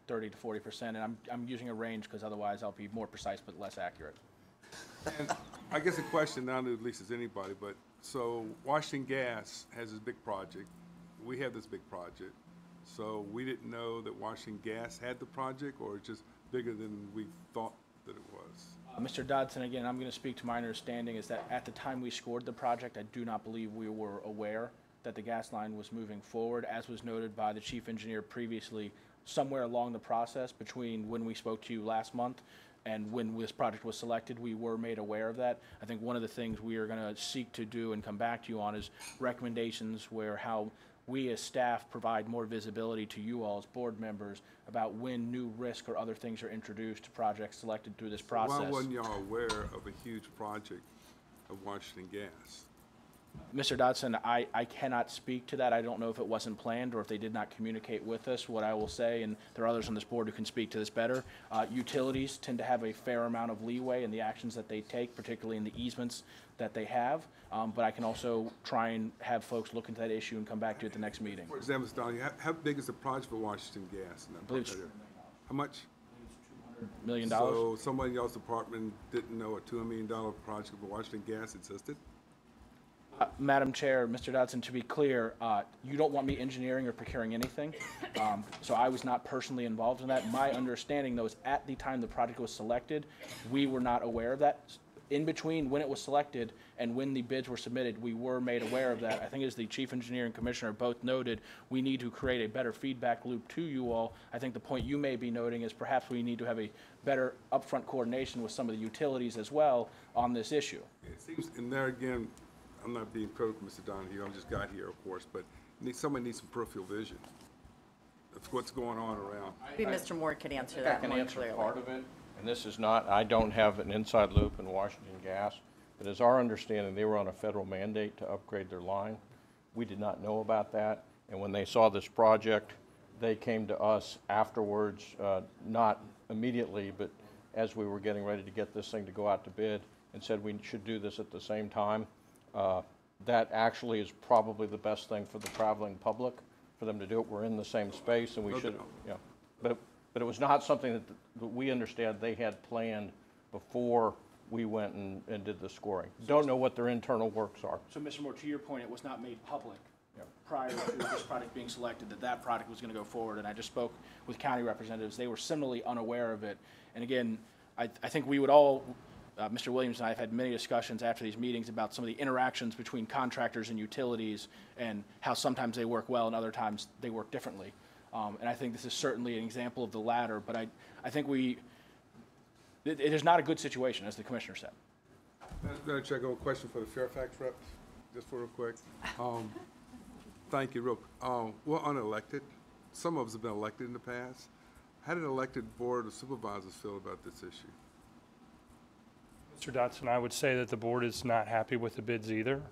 30 to 40%, and I'm using a range because otherwise I'll be more precise but less accurate. And I guess the question, not at least as anybody, but so Washington Gas has this big project. We have this big project. So we didn't know that Washington Gas had the project, or it's just bigger than we thought that it was? Mr. Dodson, again, I'm going to speak to my understanding is that at the time we scored the project, I do not believe we were aware that the gas line was moving forward, as was noted by the chief engineer previously. Somewhere along the process between when we spoke to you last month and when this project was selected, we were made aware of that. I think one of the things we are going to seek to do and come back to you on is recommendations where how we as staff provide more visibility to you all as board members about when new risk or other things are introduced to projects selected through this process. Why wasn't y'all aware of a huge project of Washington Gas? Mr. Dodson, I cannot speak to that. I don't know if it wasn't planned or if they did not communicate with us. What I will say, and there are others on this board who can speak to this better, utilities tend to have a fair amount of leeway in the actions that they take, particularly in the easements that they have. But I can also try and have folks look into that issue and come back to you at the next meeting. For example, Mr. Donahue, how big is the project for Washington Gas? I believe it's how much? $200 million. So somebody in y'all's department didn't know a $2 million project for Washington Gas existed? Madam Chair, Mr. Dodson, to be clear, you don't want me engineering or procuring anything. So I was not personally involved in that. My understanding, though, is at the time the project was selected, we were not aware of that. In between when it was selected and when the bids were submitted, we were made aware of that. I think as the Chief Engineer and Commissioner both noted, we need to create a better feedback loop to you all. I think the point you may be noting is perhaps we need to have a better upfront coordination with some of the utilities as well on this issue. It seems, and there again, I'm not being critical, Mr. Donahue, I just got here, of course, but somebody needs some peripheral vision. That's what's going on around. Maybe Mr. Moore could answer I that can more answer clearly. part of it, and this is not, I don't have an inside loop in Washington Gas, but as our understanding, they were on a federal mandate to upgrade their line. We did not know about that, and when they saw this project, they came to us afterwards, not immediately, but as we were getting ready to get this thing to go out to bid, and said we should do this at the same time. That actually is probably the best thing for the traveling public, for them to do it. We're in the same space, and we should, yeah. But it was not something that we understand they had planned before we went and did the scoring. Don't know what their internal works are. So, Mr. Moore, to your point, it was not made public prior to this project being selected that project was going to go forward. And I just spoke with county representatives. They were similarly unaware of it. And again, I think we would all, Mr. Williams and I have had many discussions after these meetings about some of the interactions between contractors and utilities and how sometimes they work well and other times they work differently. And I think this is certainly an example of the latter, but I think it is not a good situation, as the Commissioner said. Madam Chair, I got a question for the Fairfax reps, just real quick. Thank you. We're unelected. Some of us have been elected in the past. How did elected Board of Supervisors feel about this issue? Mr. Dotson, I would say that the board is not happy with the bids either,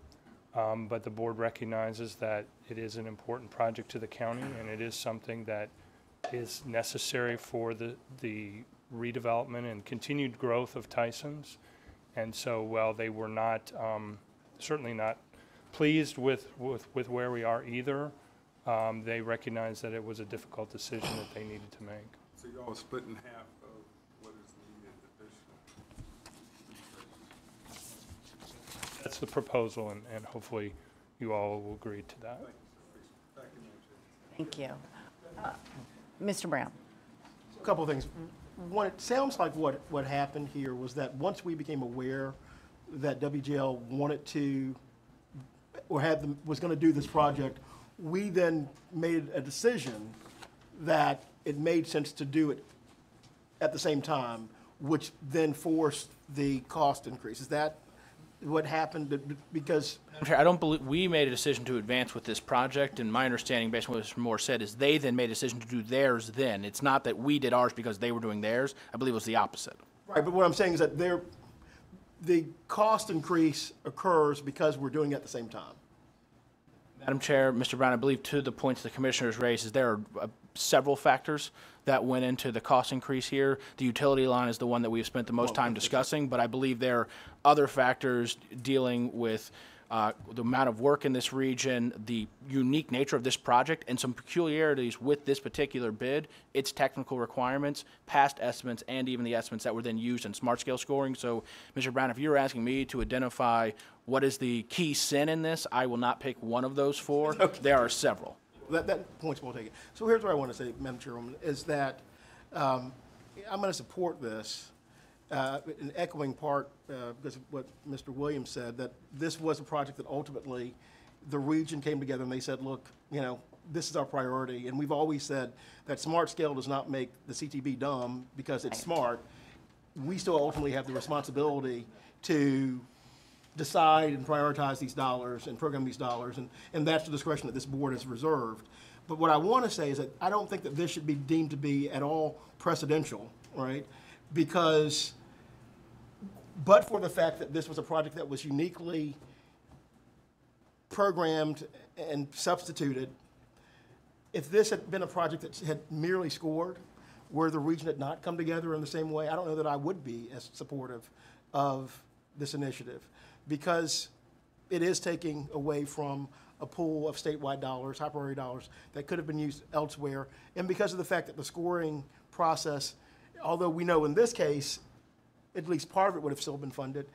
but the board recognizes that it is an important project to the county, and it is something that is necessary for the redevelopment and continued growth of Tyson's. And so while they were not, certainly not pleased with where we are either, they recognize that it was a difficult decision that they needed to make. So y'all are split in half of what is needed additional. That's the proposal, and hopefully you all will agree to that. Thank you. Mr. Brown. A couple of things. One, it sounds like what happened here was that once we became aware that WGL wanted to, or was going to do this project, we then made a decision that it made sense to do it at the same time, which then forced the cost increase. Is that what happened? Because I don't believe we made a decision to advance with this project, and my understanding, based on what Mr. Moore said, is they then made a decision to do theirs then. It's not that we did ours because they were doing theirs. I believe it was the opposite. Right, but what I'm saying is that the cost increase occurs because we're doing it at the same time. Madam Chair, Mr. Brown, I believe to the points the commissioners raised is there are several factors that went into the cost increase here. The utility line is the one that we've spent the most time discussing, but I believe there are other factors dealing with the amount of work in this region, the unique nature of this project, and some peculiarities with this particular bid, its technical requirements, past estimates, and even the estimates that were then used in smart scale scoring. So, Mr. Brown, if you're asking me to identify what is the key sin in this, I will not pick one of those four. Okay. There are several. That point's well taken. So here's what I want to say, Madam Chairwoman, is that I'm going to support this. In echoing part, because of what Mr. Williams said, that this was a project that ultimately the region came together and they said, look, this is our priority. And we've always said that smart scale does not make the CTB dumb because it's smart. We still ultimately have the responsibility to decide and prioritize these dollars and program these dollars. And that's the discretion that this board has reserved. But what I want to say is that I don't think that this should be deemed to be at all precedential, right? Because, but for the fact that this was a project that was uniquely programmed and substituted, if this had been a project that had merely scored, where the region had not come together in the same way, I don't know that I would be as supportive of this initiative, because it is taking away from a pool of statewide dollars, high priority dollars, that could have been used elsewhere. And because of the fact that the scoring process, although we know in this case, at least part of it would have still been funded,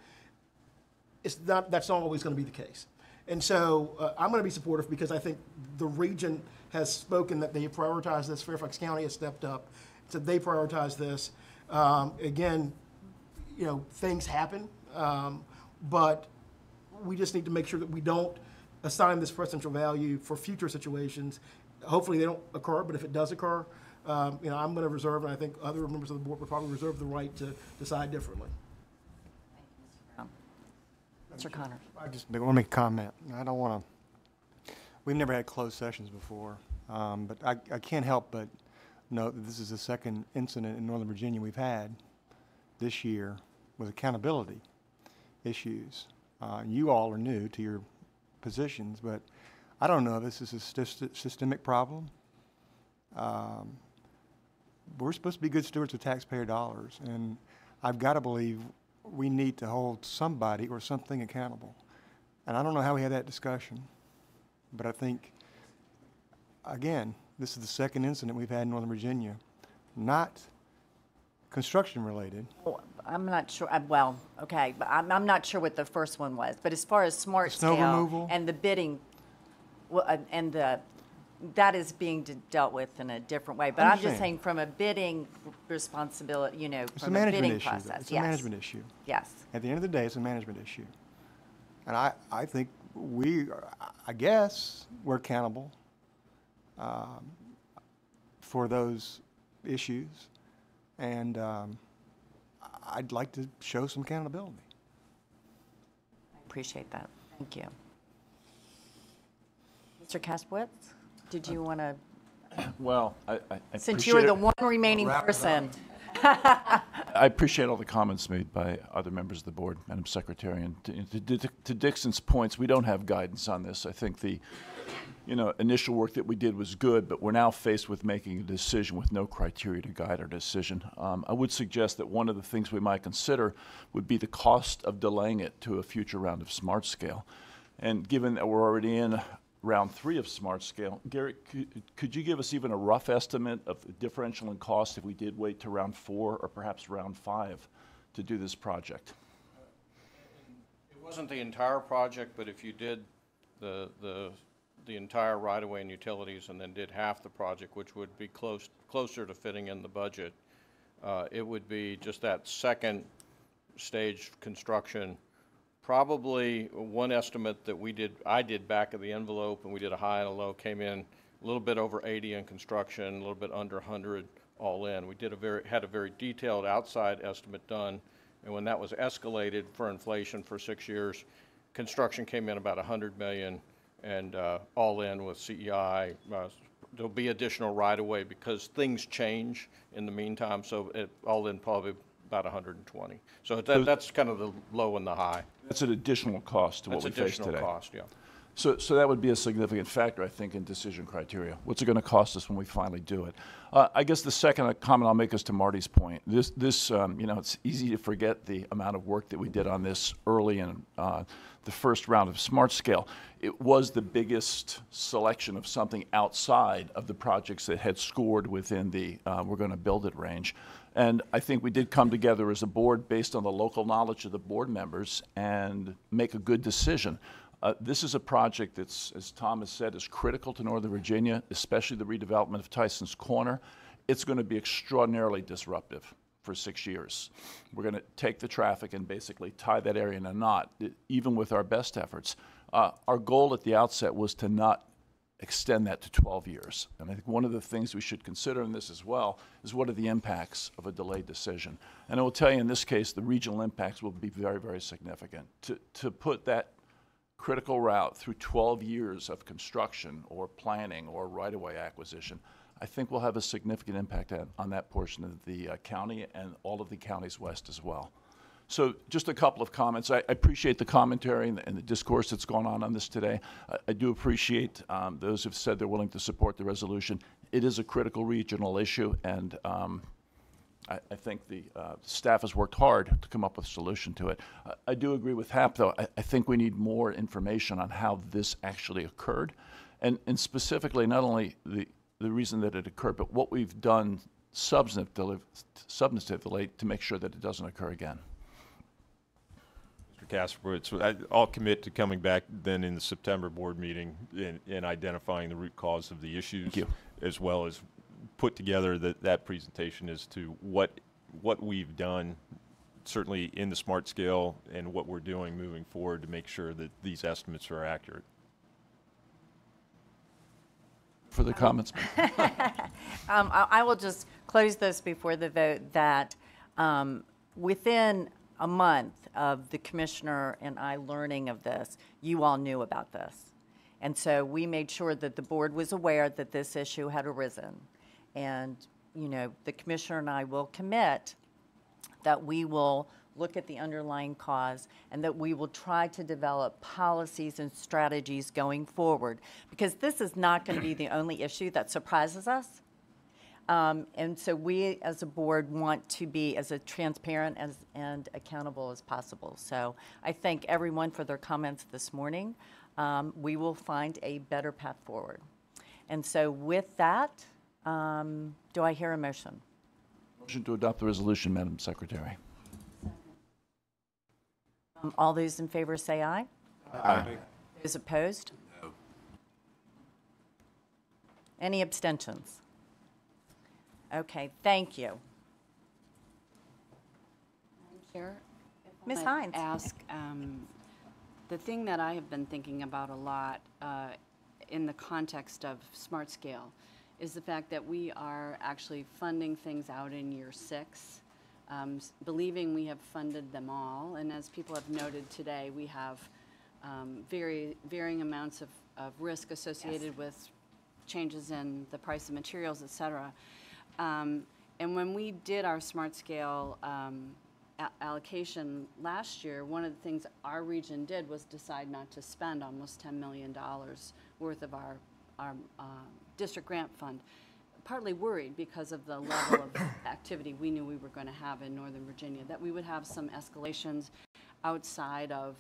that's not always going to be the case. And so I'm going to be supportive because I think the region has spoken that they prioritize this. Fairfax County has stepped up, so they prioritize this. Again, you know, things happen, but we just need to make sure that we don't assign this precedential value for future situations. Hopefully they don't occur, but if it does occur, you know, I'm going to reserve, and I think other members of the board would probably reserve the right to decide differently. Mr. Connor. I just want to make a comment. I don't want to. We've never had closed sessions before, but I can't help but note that this is the second incident in Northern Virginia we've had this year with accountability issues. You all are new to your positions, but I don't know if this is a systemic problem. We're supposed to be good stewards of taxpayer dollars, and I've got to believe we need to hold somebody or something accountable. And I don't know how we had that discussion, but I think, again, this is the second incident we've had in Northern Virginia, not construction related. Well, I'm not sure, well, okay, but I'm not sure what the first one was. But as far as smart Snow scale removal? and the bidding, and that is being dealt with in a different way. But I'm just saying from a bidding responsibility, you know, It's a from a management bidding issue. process. It's a management issue. Yes. At the end of the day, it's a management issue. And I think I guess we're accountable for those issues. And I'd like to show some accountability. I appreciate that. Thank you. Mr. Kaspowitz, did you want to? Well, I Since you're the one remaining person. I appreciate all the comments made by other members of the board, Madam Secretary. And to Dixon's points, we don't have guidance on this. I think the initial work that we did was good, but we're now faced with making a decision with no criteria to guide our decision. I would suggest that one of the things we might consider would be the cost of delaying it to a future round of Smart Scale. And given that we're already in round 3 of Smart Scale, Gary, could you give us even a rough estimate of the differential in cost if we did wait to round 4 or perhaps round 5 to do this project? It wasn't the entire project, but if you did the entire right-of-way and utilities and then did half the project, which would be closer to fitting in the budget, it would be just that second stage construction. Probably one estimate that I did back of the envelope, and we did a high and a low, came in a little bit over 80 in construction, a little bit under 100 all in. We had a very detailed outside estimate done, and when that was escalated for inflation for 6 years, construction came in about 100 million, and all in with CEI. There'll be additional right-of-way because things change in the meantime, so all in probably about 120. So that's kind of the low and the high. That's an additional cost to what we face today. That's additional cost, yeah. So that would be a significant factor, I think, in decision criteria. What's it going to cost us when we finally do it? I guess the second comment I'll make is to Marty's point. This it's easy to forget the amount of work that we did on this early in the first round of Smart Scale. It was the biggest selection of something outside of the projects that had scored within the we're going to build it range. And I think we did come together as a board based on the local knowledge of the board members and make a good decision. This is a project that's, as Tom has said, is critical to Northern Virginia, especially the redevelopment of Tyson's Corner. It's going to be extraordinarily disruptive for 6 years. We're going to take the traffic and basically tie that area in a knot, even with our best efforts. Our goal at the outset was to not extend that to 12 years. And I think one of the things we should consider in this as well is what are the impacts of a delayed decision. And I will tell you in this case, the regional impacts will be very, very significant. To put that critical route through 12 years of construction or planning or right-of-way acquisition, I think will have a significant impact on that portion of the county and all of the counties west as well. So just a couple of comments. I appreciate the commentary and the discourse that's gone on this today. I do appreciate those who've said they're willing to support the resolution. It is a critical regional issue, and I think the staff has worked hard to come up with a solution to it. I do agree with Hap, though. I think we need more information on how this actually occurred, and specifically not only the reason that it occurred, but what we've done substantively to make sure that it doesn't occur again. Mr. Casper. I'll commit to coming back then in the September board meeting and identifying the root cause of the issues, as well as put together that presentation as to what we've done, certainly in the smart scale, and what we're doing moving forward to make sure that these estimates are accurate. Further comments? I will just close this before the vote that within a month of the commissioner and I learning of this, you all knew about this. And so we made sure that the board was aware that this issue had arisen. And, you know, the commissioner and I will commit that we will look at the underlying cause and that we will try to develop policies and strategies going forward, because this is not going to be the only issue that surprises us. And so we as a board want to be as transparent and accountable as possible. So I thank everyone for their comments this morning. We will find a better path forward. And so with that, do I hear a motion? Motion to adopt the resolution, Madam Secretary. All those in favor say aye. Aye. Those opposed? No. Any abstentions? Okay, thank you. Chair? Ms. I'd Hines. ask, the thing that I have been thinking about a lot in the context of smart scale is the fact that we are actually funding things out in year 6, believing we have funded them all. And as people have noted today, we have varying amounts of risk associated with changes in the price of materials, et cetera. And when we did our smart scale allocation last year, one of the things our region did was decide not to spend almost $10 million worth of our district grant fund, partly worried because of the level of activity we knew we were going to have in Northern Virginia, that we would have some escalations outside of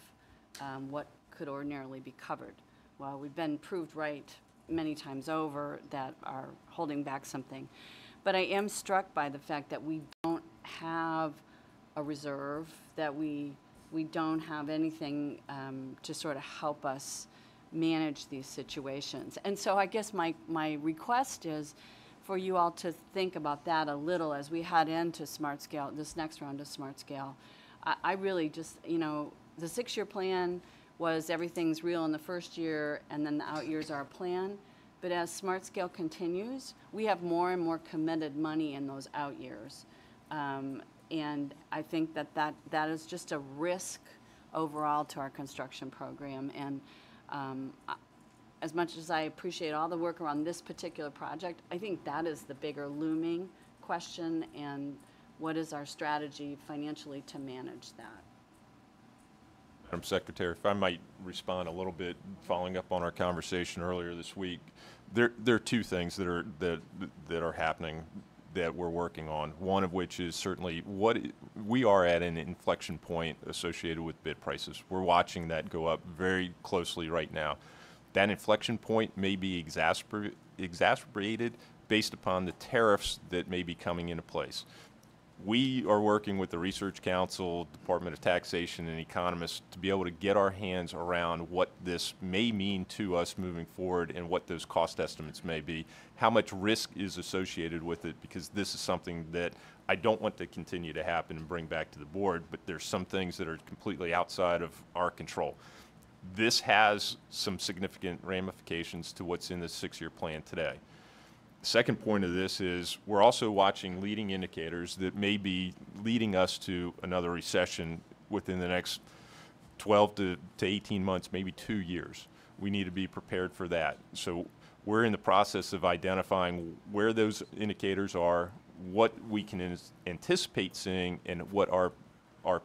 what could ordinarily be covered. Well, we've been proved right many times over that are holding back something. But I am struck by the fact that we don't have a reserve, that we don't have anything to sort of help us manage these situations. And so I guess my request is for you all to think about that a little as we head into smart scale, this next round of smart scale. I really just, you know, the 6-year plan was everything's real in the first year and then the out years are a plan. But as smart scale continues, we have more and more committed money in those out years. And I think that is just a risk overall to our construction program. And as much as I appreciate all the work around this particular project, I think that is the bigger looming question, and what is our strategy financially to manage that? Madam Secretary, if I might respond a little bit, following up on our conversation earlier this week, there are two things that are happening that we're working on. One of which is certainly we are at an inflection point associated with bid prices. We're watching that go up very closely right now. That inflection point may be exacerbated based upon the tariffs that may be coming into place. We are working with the Research Council, Department of Taxation, and economists to be able to get our hands around what this may mean to us moving forward and what those cost estimates may be, how much risk is associated with it, because this is something that I don't want to continue to happen and bring back to the board, but there's some things that are completely outside of our control. This has some significant ramifications to what's in the 6-year plan today. The second point of this is we're also watching leading indicators that may be leading us to another recession within the next 12 to 18 months, maybe 2 years. We need to be prepared for that. So we're in the process of identifying where those indicators are, what we can anticipate seeing, and what our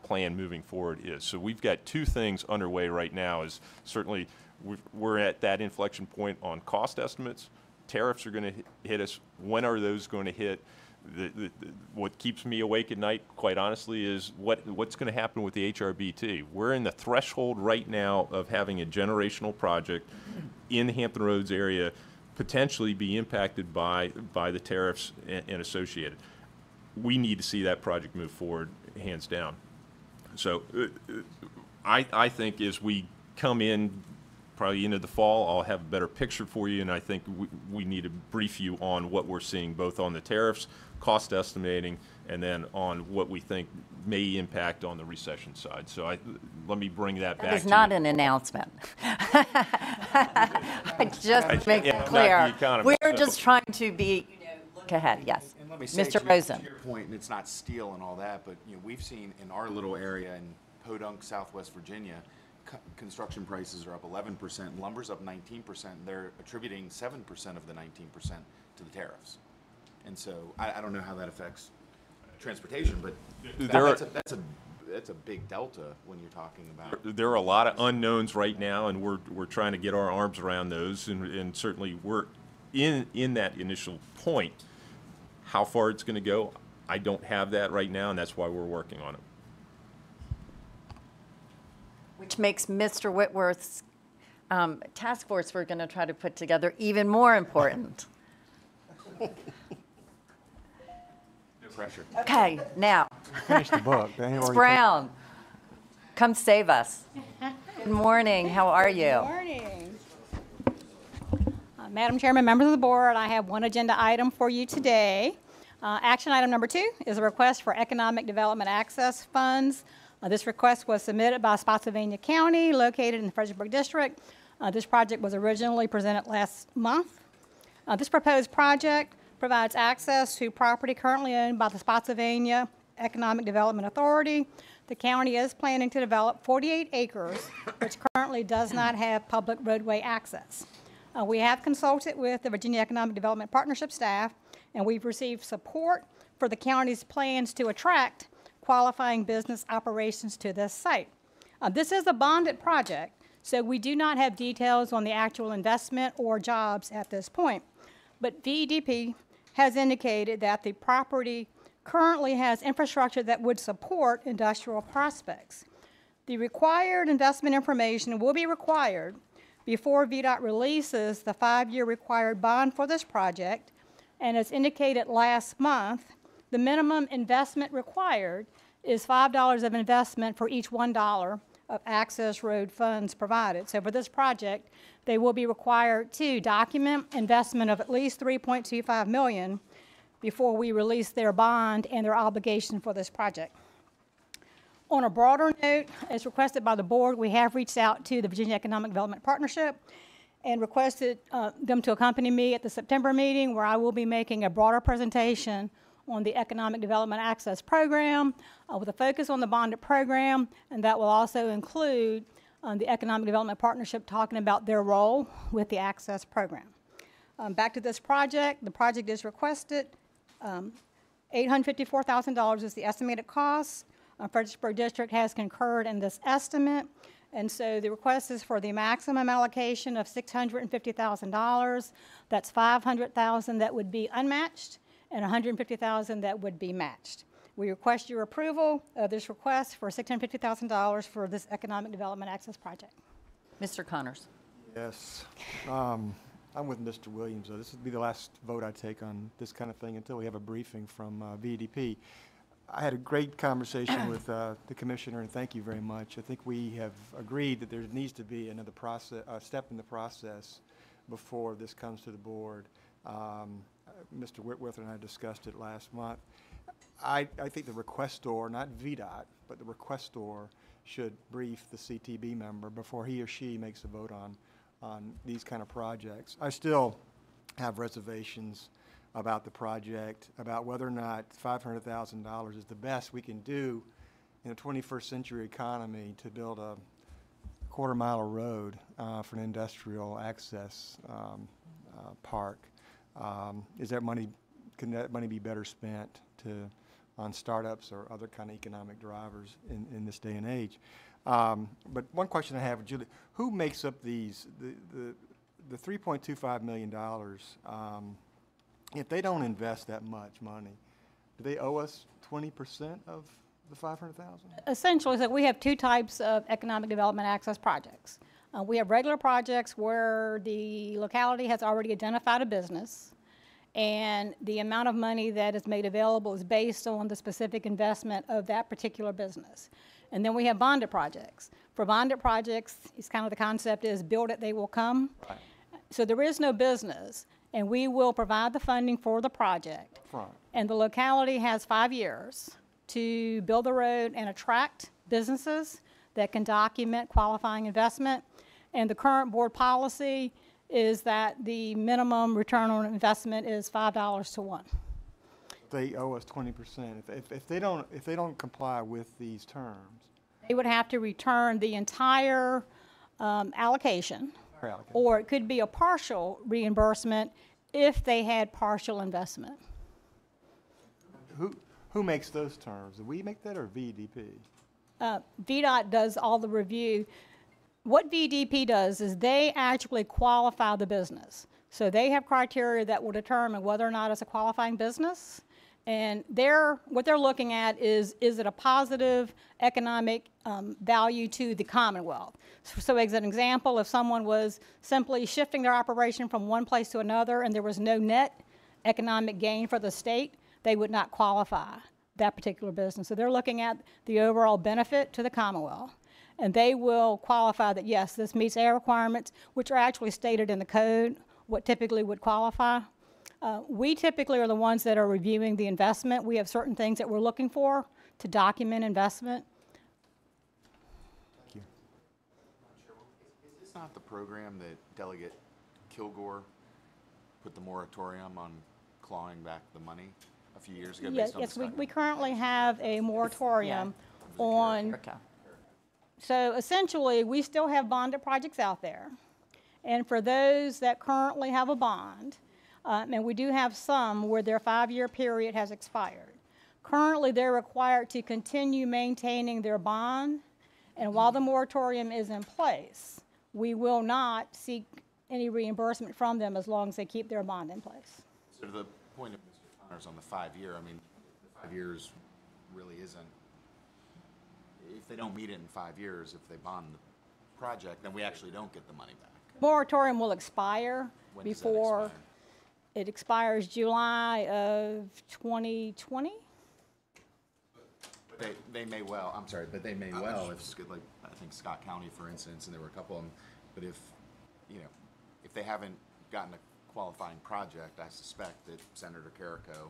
plan moving forward is. So we've got two things underway right now. Is certainly we're at that inflection point on cost estimates. Tariffs are going to hit us. When are those going to hit? What keeps me awake at night, quite honestly, is what's going to happen with the HRBT. We're in the threshold right now of having a generational project in the Hampton Roads area potentially be impacted by the tariffs and associated. We need to see that project move forward, hands down. So I think as we come in, probably into the fall, I'll have a better picture for you, and I think we need to brief you on what we're seeing, both on the tariffs, cost estimating, and then on what we think may impact on the recession side. So let me bring that back to you. It's not an announcement. I just make that clear. We're just trying to be, look ahead, yes. And let me say, Mr. to Rosen. your point, and it's not steel and all that, but we've seen in our little area in Podunk, Southwest Virginia, construction prices are up 11%, lumber's up 19%, and they're attributing 7% of the 19% to the tariffs. And so I don't know how that affects transportation, but that's a big delta when you're talking about. There are a lot of unknowns right now, and we're trying to get our arms around those, and certainly we're in that initial point. How far it's going to go, I don't have that right now, and that's why we're working on it. Which makes Mr. Whitworth's task force we're going to try to put together even more important. No pressure. Okay, now. Finish the book. Ms. Brown, come save us. Good morning. How are you? Good morning. Madam Chairman, members of the board, I have one agenda item for you today. Action item number 2 is a request for economic development access funds. This request was submitted by Spotsylvania County, located in the Fredericksburg District. This project was originally presented last month. This proposed project provides access to property currently owned by the Spotsylvania Economic Development Authority. The county is planning to develop 48 acres, which currently does not have public roadway access. We have consulted with the Virginia Economic Development Partnership staff, and we've received support for the county's plans to attract qualifying business operations to this site. This is a bonded project, so we do not have details on the actual investment or jobs at this point. But VEDP has indicated that the property currently has infrastructure that would support industrial prospects. The required investment information will be required before VDOT releases the 5-year required bond for this project, and as indicated last month, the minimum investment required is $5 of investment for each $1 of access road funds provided. So for this project, they will be required to document investment of at least $3.25 million before we release their bond and their obligation for this project. On a broader note, as requested by the board, we have reached out to the Virginia Economic Development Partnership and requested them to accompany me at the September meeting, where I will be making a broader presentation on the Economic Development Access Program with a focus on the bonded program, and that will also include the Economic Development Partnership talking about their role with the access program. Back to this project, the project is requested. $854,000 is the estimated cost. Fredericksburg District has concurred in this estimate, and so the request is for the maximum allocation of $650,000. That's $500,000 that would be unmatched and $150,000 that would be matched. We request your approval of this request for $650,000 for this Economic Development Access Project. Mr. Connors. Yes. I'm with Mr. Williams. This would be the last vote I take on this kind of thing until we have a briefing from VDP. I had a great conversation with the commissioner, and thank you very much. I think we have agreed that there needs to be another step in the process before this comes to the board. Mr. Whitworth and I discussed it last month. I think the requestor, not VDOT, but the requestor should brief the CTB member before he or she makes a vote on these kind of projects. I still have reservations about the project, about whether or not $500,000 is the best we can do in a 21st century economy to build a quarter-mile of road for an industrial access park. Is that money? Can that money be better spent on startups or other kind of economic drivers in this day and age? But one question I have, Julie, who makes up these the $3.25 million? If they don't invest that much money, do they owe us 20% of the $500,000? Essentially, so we have two types of economic development access projects. We have regular projects where the locality has already identified a business, and the amount of money that is made available is based on the specific investment of that particular business. And then we have bonded projects. For bonded projects, it's kind of the concept is build it, they will come. Right. So there is no business, and we will provide the funding for the project. Front. And the locality has 5 years to build the road and attract businesses that can document qualifying investment. And the current board policy is that the minimum return on investment is $5 to 1. They owe us 20%. If they don't comply with these terms, They would have to return the entire allocation, or it could be a partial reimbursement if they had partial investment. who makes those terms? Do we make that or VDP? VDOT does all the review. What VDP does is they actually qualify the business. So they have criteria that will determine whether or not it's a qualifying business. And what they're looking at is it a positive economic value to the Commonwealth? So as an example, if someone was simply shifting their operation from one place to another and there was no net economic gain for the state, they would not qualify that particular business. So they're looking at the overall benefit to the Commonwealth. And they will qualify that, yes, this meets our requirements, which are actually stated in the code, what typically would qualify. We typically are the ones that are reviewing the investment. We have certain things that we're looking for to document investment. Thank you. Is this not the program that Delegate Kilgore put the moratorium on clawing back the money a few years ago? Yes, we currently have a moratorium on. So essentially, we still have bonded projects out there. And for those that currently have a bond, and we do have some where their 5-year period has expired. Currently, they're required to continue maintaining their bond, and while the moratorium is in place, we will not seek any reimbursement from them as long as they keep their bond in place. So to the point of Mr. Connors on the 5-year, I mean, the 5 years really isn't, if they don't meet it in 5 years, if they bond the project, then we actually don't get the money back. Moratorium will expire When does that before expire? it expires July of 2020. They may well, I'm sorry, but they may well, if, like, I think Scott County, for instance, and there were a couple of them, but if, you know, if they haven't gotten a qualifying project, I suspect that Senator Carrico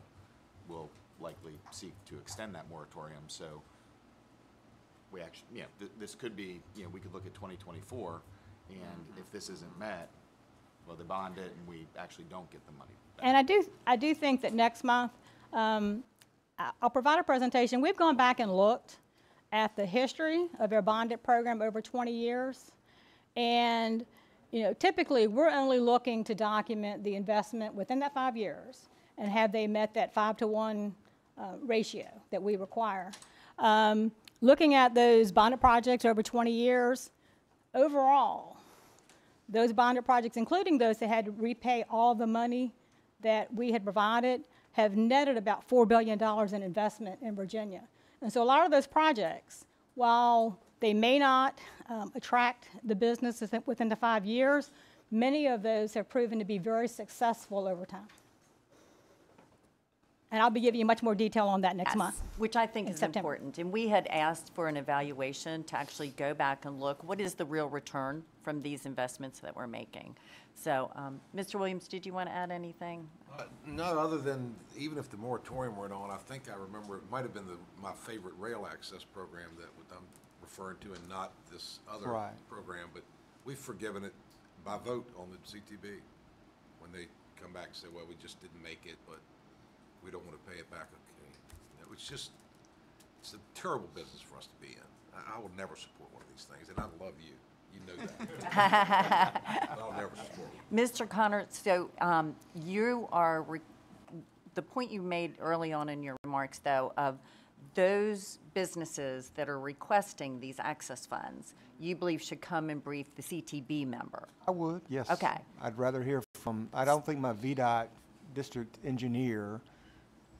will likely seek to extend that moratorium, so we actually, you know, this could be, you know, we could look at 2024, and if this isn't met, well, they bond it, and we actually don't get the money back. And I do think that next month, I'll provide a presentation. We've gone back and looked at the history of our bonded program over 20 years. And, you know, typically we're only looking to document the investment within that 5 years and have they met that 5-to-1 ratio that we require. Looking at those bonded projects over 20 years, overall, those bonded projects, including those that had to repay all the money that we had provided, have netted about $4 billion in investment in Virginia. And so a lot of those projects, while they may not attract the businesses within the 5 years, many of those have proven to be very successful over time. And I'll be giving you much more detail on that next month. Which I think is September. important. And we had asked for an evaluation to actually go back and look, what is the real return from these investments that we're making? So, Mr. Williams, did you want to add anything? No, other than, even if the moratorium went on, I think I remember it might have been my favorite rail access program that I'm referring to, and not this other program, but we've forgiven it by vote on the CTB when they come back and say, well, we just didn't make it, but we don't want to pay it back. Okay. You know, it's a terrible business for us to be in. I will never support one of these things, and I love you. You know that. I'll never support it. Mr. Connor, so you are, the point you made early on in your remarks, though, of those businesses that are requesting these access funds, you believe should come and brief the CTB member? I would, yes. Okay. I'd rather hear from, I don't think my VDOT district engineer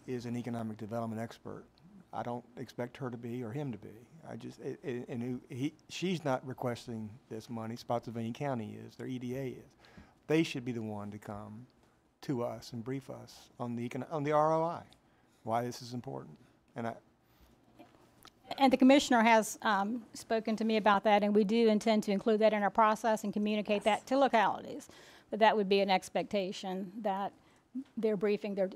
is an economic development expert. I don't expect her to be or him to be. I just, she's not requesting this money. Spotsylvania County is, their EDA is. They should be the one to come to us and brief us on the ROI, why this is important. And the commissioner has spoken to me about that, and we do intend to include that in our process and communicate that to localities. That would be an expectation that they're briefing their,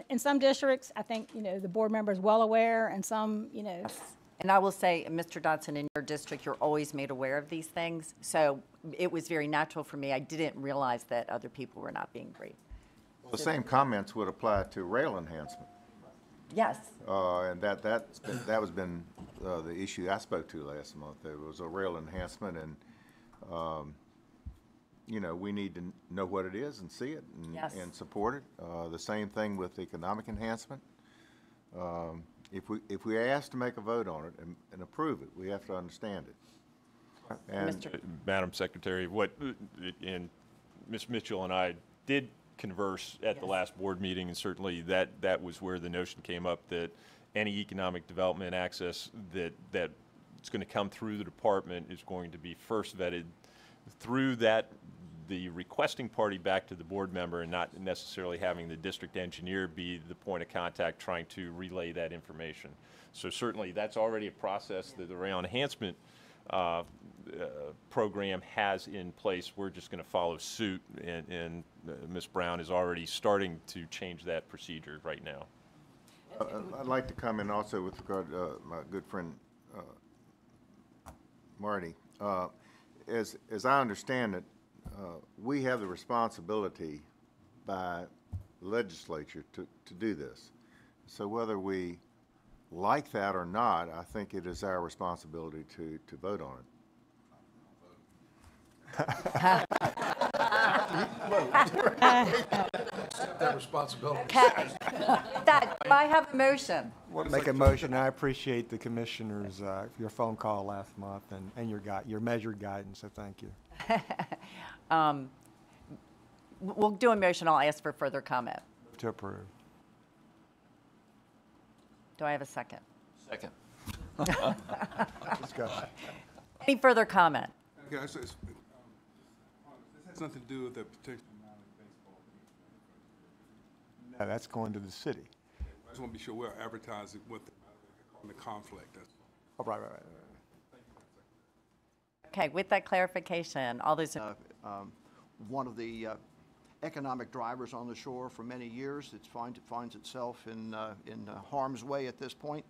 in some districts, I think, the board member is well aware, and some, Yes. And I will say, Mr. Dodson, in your district, you're always made aware of these things. So it was very natural for me. I didn't realize that other people were not being briefed. Well, the same comments would apply to rail enhancement. Yes. And that was been the issue I spoke to last month. There was a rail enhancement, and we need to know what it is and see it and, Yes. and support it. The same thing with economic enhancement. If we ask to make a vote on it and approve it, we have to understand it. And Madam Secretary, and Ms. Mitchell and I did converse at the last board meeting, and certainly that was where the notion came up that any economic development access that's going to come through the department is going to be first vetted through the requesting party back to the board member, and not necessarily having the district engineer be the point of contact trying to relay that information. So certainly that's already a process that the rail enhancement program has in place. We're just going to follow suit, and Ms. Brown is already starting to change that procedure right now. I'd like to comment also with regard to my good friend Marty. As I understand it, we have the responsibility by legislature to do this. So whether we like that or not, I think it is our responsibility to vote on it. That responsibility. Okay. Do I have a motion? Make a motion. I appreciate the commissioner's your phone call last month and your measured guidance. So thank you. We'll do a motion. I'll ask for further comment. To approve. Do I have a second? Second. Discussion. Any further comment? Okay, so this has nothing to do with the potential amount of baseball. No, that's going to the city. I just want to be sure we're advertising with the conflict. Oh, right. Okay, with that clarification, all those. One of the economic drivers on the shore for many years. It finds itself in harm's way at this point,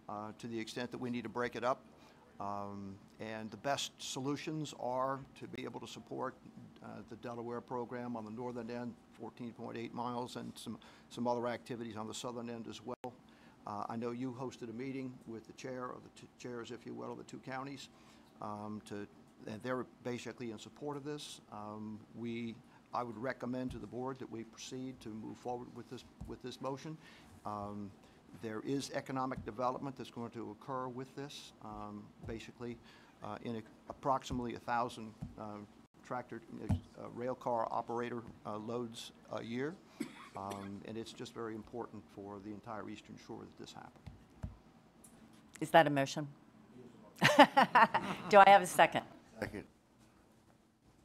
to the extent that we need to break it up. And the best solutions are to be able to support the Delaware program on the northern end, 14.8 miles, and some other activities on the southern end as well. I know you hosted a meeting with the chair, or the chairs, if you will, of the two counties, and they're basically in support of this. I would recommend to the board that we proceed to move forward with this motion. There is economic development that's going to occur with this. Basically, in approximately 1,000 tractor rail car operator loads a year, and it's just very important for the entire Eastern Shore that this happen. Is that a motion? Do I have a second? Second.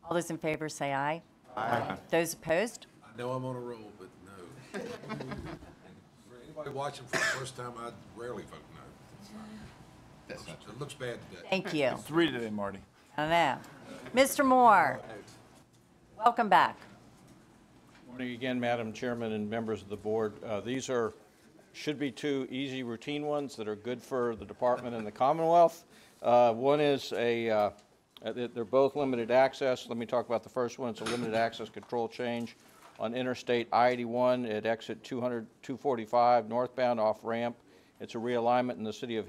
All those in favor say aye. Aye. Those opposed? I know I'm on a roll, but no. For anybody watching for the first time, I rarely vote no. That's not true. It looks bad today. Thank you. 3 today, Marty. I know. Mr. Moore, welcome back. Morning again, Madam Chairman and members of the board. These should be two easy routine ones that are good for the department and the Commonwealth. One is they're both limited access. Let me talk about the first one. It's a limited access control change on Interstate I-81 at exit 245 northbound off ramp. It's a realignment in the city of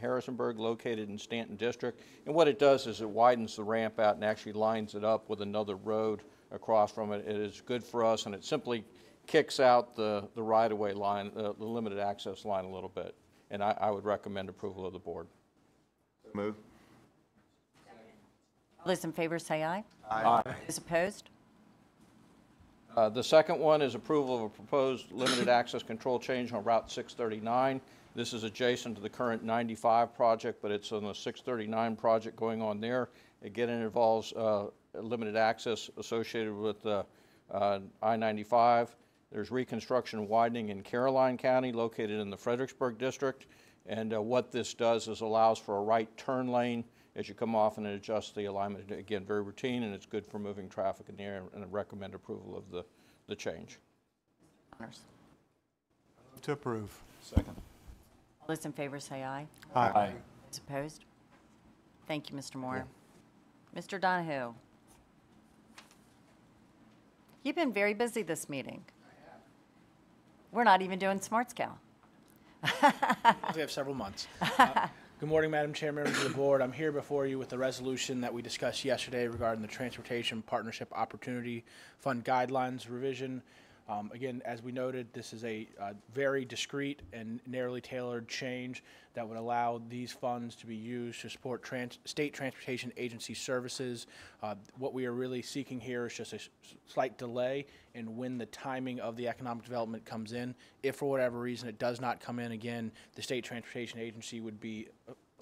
Harrisonburg, located in Stanton District. And what it does is it widens the ramp out and actually lines it up with another road across from it. It is good for us, and it simply kicks out the right-of-way line, the limited access line a little bit. And I would recommend approval of the board. Move. All those in favor say aye. Aye. Those opposed? The second one is approval of a proposed limited access control change on Route 639. This is adjacent to the current 95 project, but it's on the 639 project going on there. Again, it involves limited access associated with I-95. There's reconstruction and widening in Caroline County, located in the Fredericksburg District. And what this does is allows for a right turn lane as you come off, and it adjusts the alignment. Again, very routine, and it's good for moving traffic in the area, and I recommend approval of the change. To approve. Second. All those in favor say aye. Aye. Those opposed? Thank you, Mr. Moore. Mr. Donahue. You've been very busy this meeting. We're not even doing Smart Scale. We have several months. Good morning, Madam Chair, members of the board. I'm here before you with the resolution that we discussed yesterday regarding the Transportation Partnership Opportunity Fund Guidelines revision. Again, as we noted, this is a very discrete and narrowly tailored change that would allow these funds to be used to support state transportation agency services. What we are really seeking here is just a slight delay in when the timing of the economic development comes in. If for whatever reason it does not come in, again, the state transportation agency would be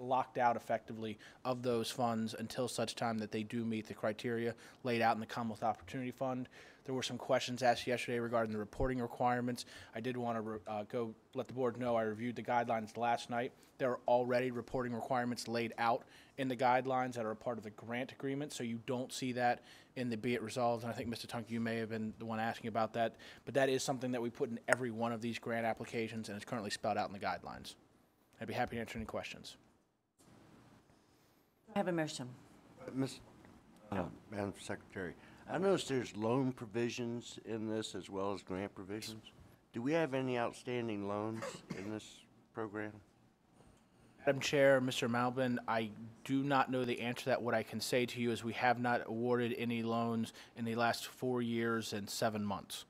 locked out effectively of those funds until such time that they do meet the criteria laid out in the Commonwealth Opportunity Fund. There were some questions asked yesterday regarding the reporting requirements. I did want to go let the board know I reviewed the guidelines last night. There are already reporting requirements laid out in the guidelines that are a part of the grant agreement, so you don't see that in the Be It Resolved. And I think, Mr. Tunk, you may have been the one asking about that, but that is something that we put in every one of these grant applications, and it's currently spelled out in the guidelines. I'd be happy to answer any questions. I have a motion. Madam Secretary, I noticed there's loan provisions in this as well as grant provisions. Do we have any outstanding loans in this program? Madam Chair, Mr. Malbin, I do not know the answer to that. What I can say to you is we have not awarded any loans in the last 4 years and 7 months.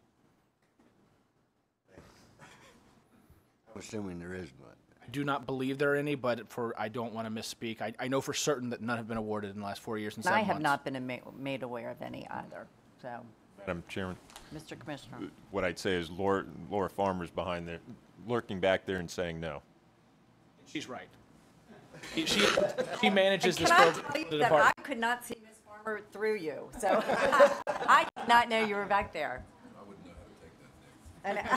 I'm assuming there is none. I do not believe there are any, but I don't want to misspeak. I know for certain that none have been awarded in the last 4 years and 7 months. I have not been made aware of any either, so. Madam Chairman, Mr. Commissioner. what I'd say is Laura Farmer's behind there, lurking back there and saying no. She's right. She manages this program. program. Can I tell you that I could not see Ms. Farmer through you, so I did not know you were back there. I wouldn't know how to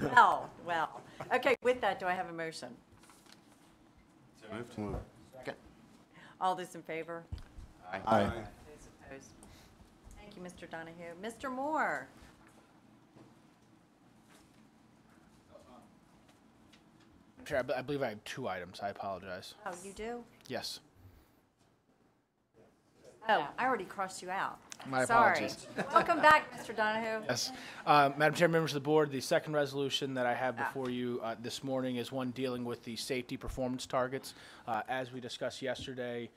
take that. Well. Okay, with that, do I have a motion? So moved. Second. All those in favor? Aye. Those opposed? Thank you, Mr. Donahue. Mr. Moore? Chair, I believe I have 2 items. I apologize. Oh, you do? Yes. Oh, I already crossed you out. My Sorry. apologies. Welcome back, Mr. Donahue. Yes. Madam Chair, members of the board, the second resolution that I have before you this morning is one dealing with the safety performance targets. As we discussed yesterday,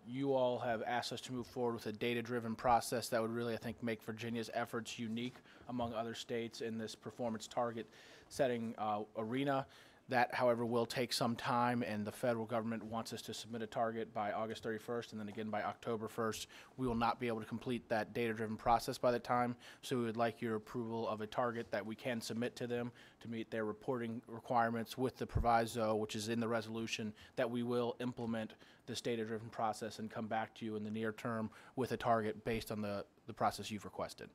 you all have asked us to move forward with a data-driven process that would really, I think, make Virginia's efforts unique among other states in this performance target setting arena. That, however, will take some time, and the federal government wants us to submit a target by August 31st, and then again by October 1st. We will not be able to complete that data-driven process by that time, so we would like your approval of a target that we can submit to them to meet their reporting requirements with the proviso, which is in the resolution, that we will implement this data-driven process and come back to you in the near term with a target based on the process you've requested.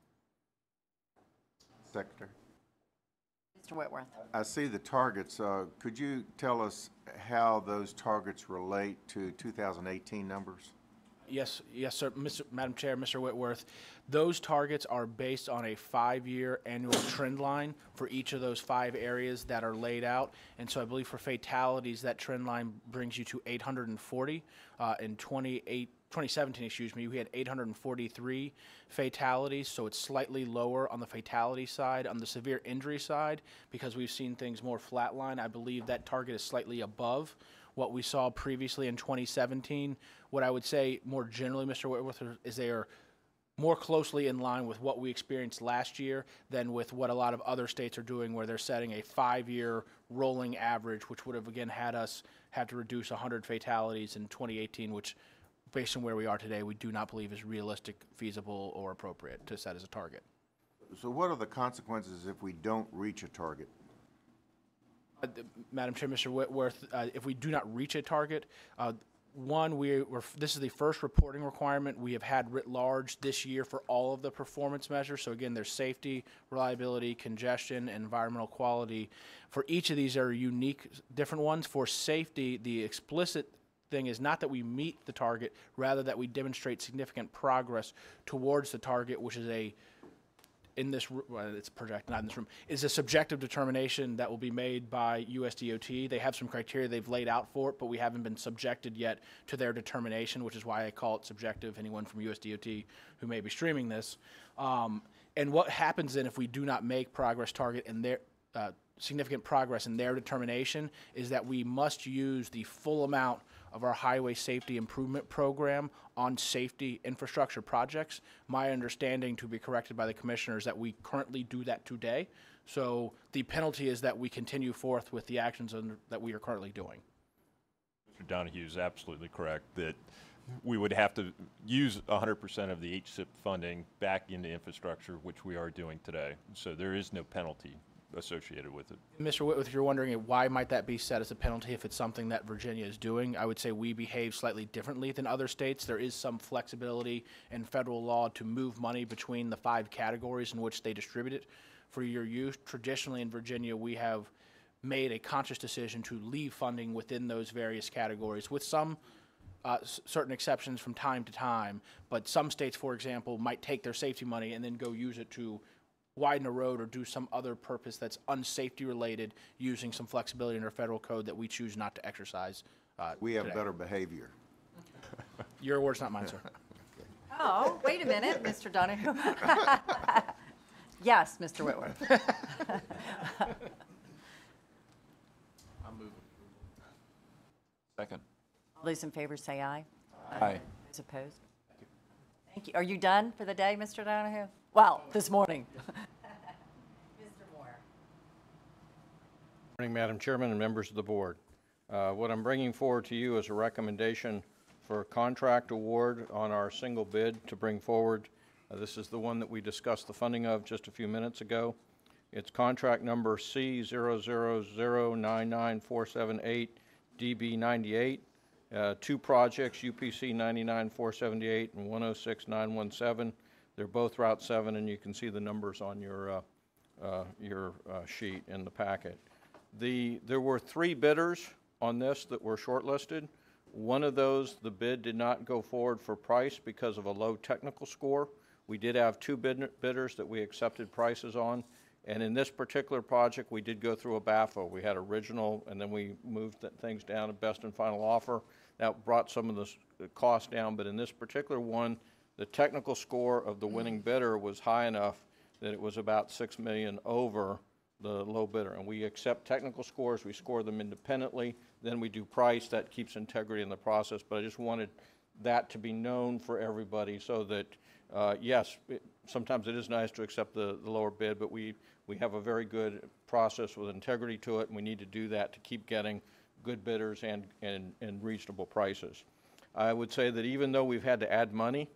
Secretary. Mr. Whitworth. I see the targets. Could you tell us how those targets relate to 2018 numbers? Yes, sir. Madam Chair, Mr. Whitworth, those targets are based on a 5-year annual trend line for each of those 5 areas that are laid out. And so I believe for fatalities, that trend line brings you to 840. In 2017, we had 843 fatalities, so it's slightly lower on the fatality side. On the severe injury side, because we've seen things more flatline, I believe that target is slightly above what we saw previously in 2017. What I would say more generally, Mr. Whitworth, is they are more closely in line with what we experienced last year than with what a lot of other states are doing, where they're setting a 5-year rolling average, which would have, again, had us have to reduce 100 fatalities in 2018, which, based on where we are today, we do not believe is realistic, feasible, or appropriate to set as a target. So what are the consequences if we don't reach a target? Madam Chair, Mr. Whitworth, if we do not reach a target, One, this is the first reporting requirement we have had writ large this year for all of the performance measures. So again, there's safety, reliability, congestion, and environmental quality. For each of these, there are unique, different ones. For safety, the explicit thing is not that we meet the target, rather that we demonstrate significant progress towards the target, which is it's projected, not in this room, is a subjective determination that will be made by USDOT. They have some criteria they've laid out for it, but we haven't been subjected yet to their determination, which is why I call it subjective, anyone from USDOT who may be streaming this. And what happens then if we do not make progress target and their significant progress in their determination is that we must use the full amount of our highway safety improvement program on safety infrastructure projects. My understanding, to be corrected by the commissioners, that we currently do that today. So the penalty is that we continue forth with the actions that we are currently doing. Mr. Donahue is absolutely correct that we would have to use 100% of the HSIP funding back into infrastructure, which we are doing today. So there is no penalty associated with it. Mr. Whitworth, if you're wondering why might that be set as a penalty if it's something that Virginia is doing, I would say we behave slightly differently than other states. There is some flexibility in federal law to move money between the 5 categories in which they distribute it for your use. Traditionally in Virginia, we have made a conscious decision to leave funding within those various categories with some certain exceptions from time to time. But some states, for example, might take their safety money and then go use it to widen a road or do some other purpose that's unsafety related, using some flexibility in our federal code that we choose not to exercise. We have today. better behavior. Your words, not mine, sir. Oh, wait a minute, Mr. Donahue. Yes, Mr. Whitworth. I'll move. Second. All those in favor say aye. Aye. Those opposed? Thank you. Are you done for the day, Mr. Donahue? Well, this morning. Mr. Moore. Morning, Madam Chairman and members of the board. What I'm bringing forward to you is a recommendation for a contract award on our single bid to bring forward. This is the one that we discussed the funding of just a few minutes ago. It's contract number C00099478 DB98. 2 projects, UPC 99478 and 106917. They're both Route 7, and you can see the numbers on your sheet in the packet. There were 3 bidders on this that were shortlisted. One of those, the bid did not go forward for price because of a low technical score. We did have 2 bidders that we accepted prices on. And in this particular project, we did go through a BAFO. We had original, and then we moved things down to best and final offer. That brought some of the cost down, but in this particular one, the technical score of the winning bidder was high enough that it was about $6 million over the low bidder. And we accept technical scores, we score them independently, then we do price. That keeps integrity in the process. But I just wanted that to be known for everybody so that, yes, sometimes it is nice to accept the lower bid, but we have a very good process with integrity to it, and we need to do that to keep getting good bidders and reasonable prices. I would say that even though we've had to add money,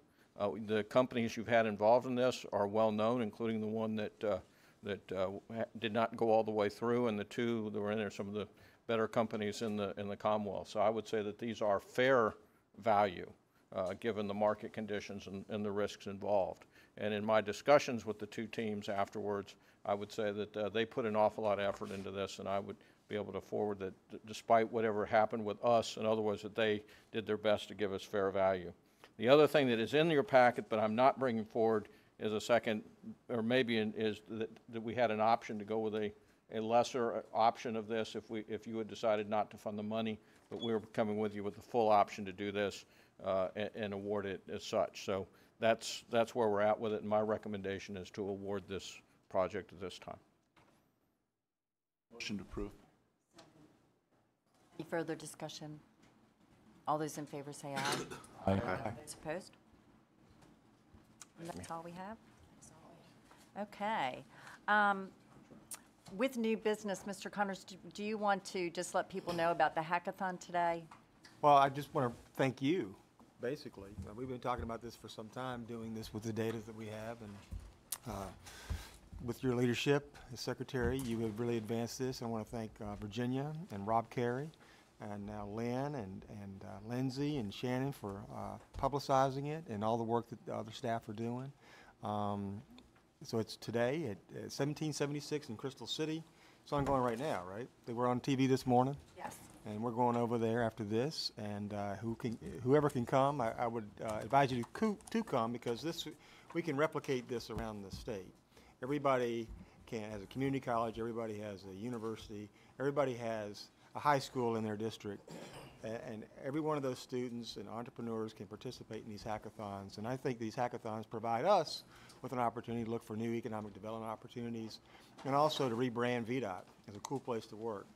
the companies you've had involved in this are well known, including the one that did not go all the way through, and the 2 that were in there, some of the better companies in the Commonwealth. So I would say that these are fair value, given the market conditions and the risks involved. And in my discussions with the 2 teams afterwards, I would say that they put an awful lot of effort into this, and I would be able to forward that despite whatever happened with us and otherwise, that they did their best to give us fair value. The other thing that is in your packet, but I'm not bringing forward, is a second, or maybe is that we had an option to go with a lesser option of this if you had decided not to fund the money, but we're coming with you with the full option to do this and award it as such. So that's where we're at with it, and my recommendation is to award this project at this time. Motion to approve. Any further discussion? All those in favor say aye. Aye. Those opposed? And that's all we have? Okay. With new business, Mr. Connors, do you want to just let people know about the hackathon today? Well, I just want to thank you, basically. We've been talking about this for some time, doing this with the data that we have, and with your leadership as secretary, you have really advanced this. I want to thank Virginia and Rob Carey and now Lynn and Lindsay and Shannon for publicizing it and all the work that the other staff are doing. So it's today at 1776 in Crystal City. It's ongoing right now, right? They were on TV this morning. Yes. And we're going over there after this, and whoever can come, I would advise you to come, because we can replicate this around the state. Everybody has a community college, everybody has a university, everybody has a high school in their district, and every one of those students and entrepreneurs can participate in these hackathons. And I think these hackathons provide us with an opportunity to look for new economic development opportunities, and also to rebrand VDOT as a cool place to work.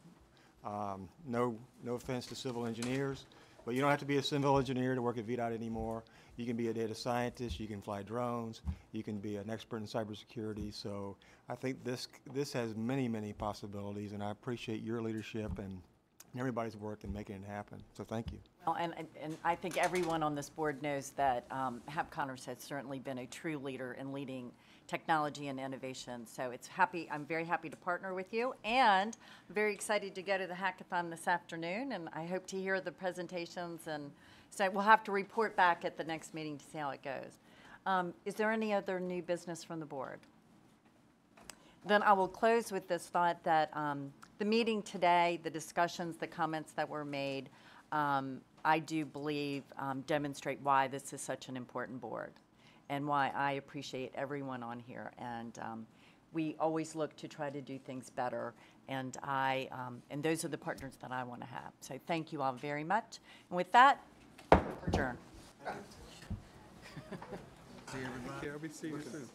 No offense to civil engineers, but you don't have to be a civil engineer to work at VDOT anymore. You can be a data scientist, you can fly drones, you can be an expert in cybersecurity. So I think this has many, many possibilities, and I appreciate your leadership and everybody's work in making it happen. So thank you. Well, and I think everyone on this board knows that Hap Connors has certainly been a true leader in leading technology and innovation. So I'm very happy to partner with you, and very excited to go to the hackathon this afternoon, and I hope to hear the presentations, and so we'll have to report back at the next meeting to see how it goes. Is there any other new business from the board? Then I will close with this thought that the meeting today, the discussions, the comments that were made, I do believe demonstrate why this is such an important board, and why I appreciate everyone on here. And we always look to try to do things better, and and those are the partners that I want to have. So thank you all very much. And with that, adjourn. See everybody. Okay, I'll be seeing you soon.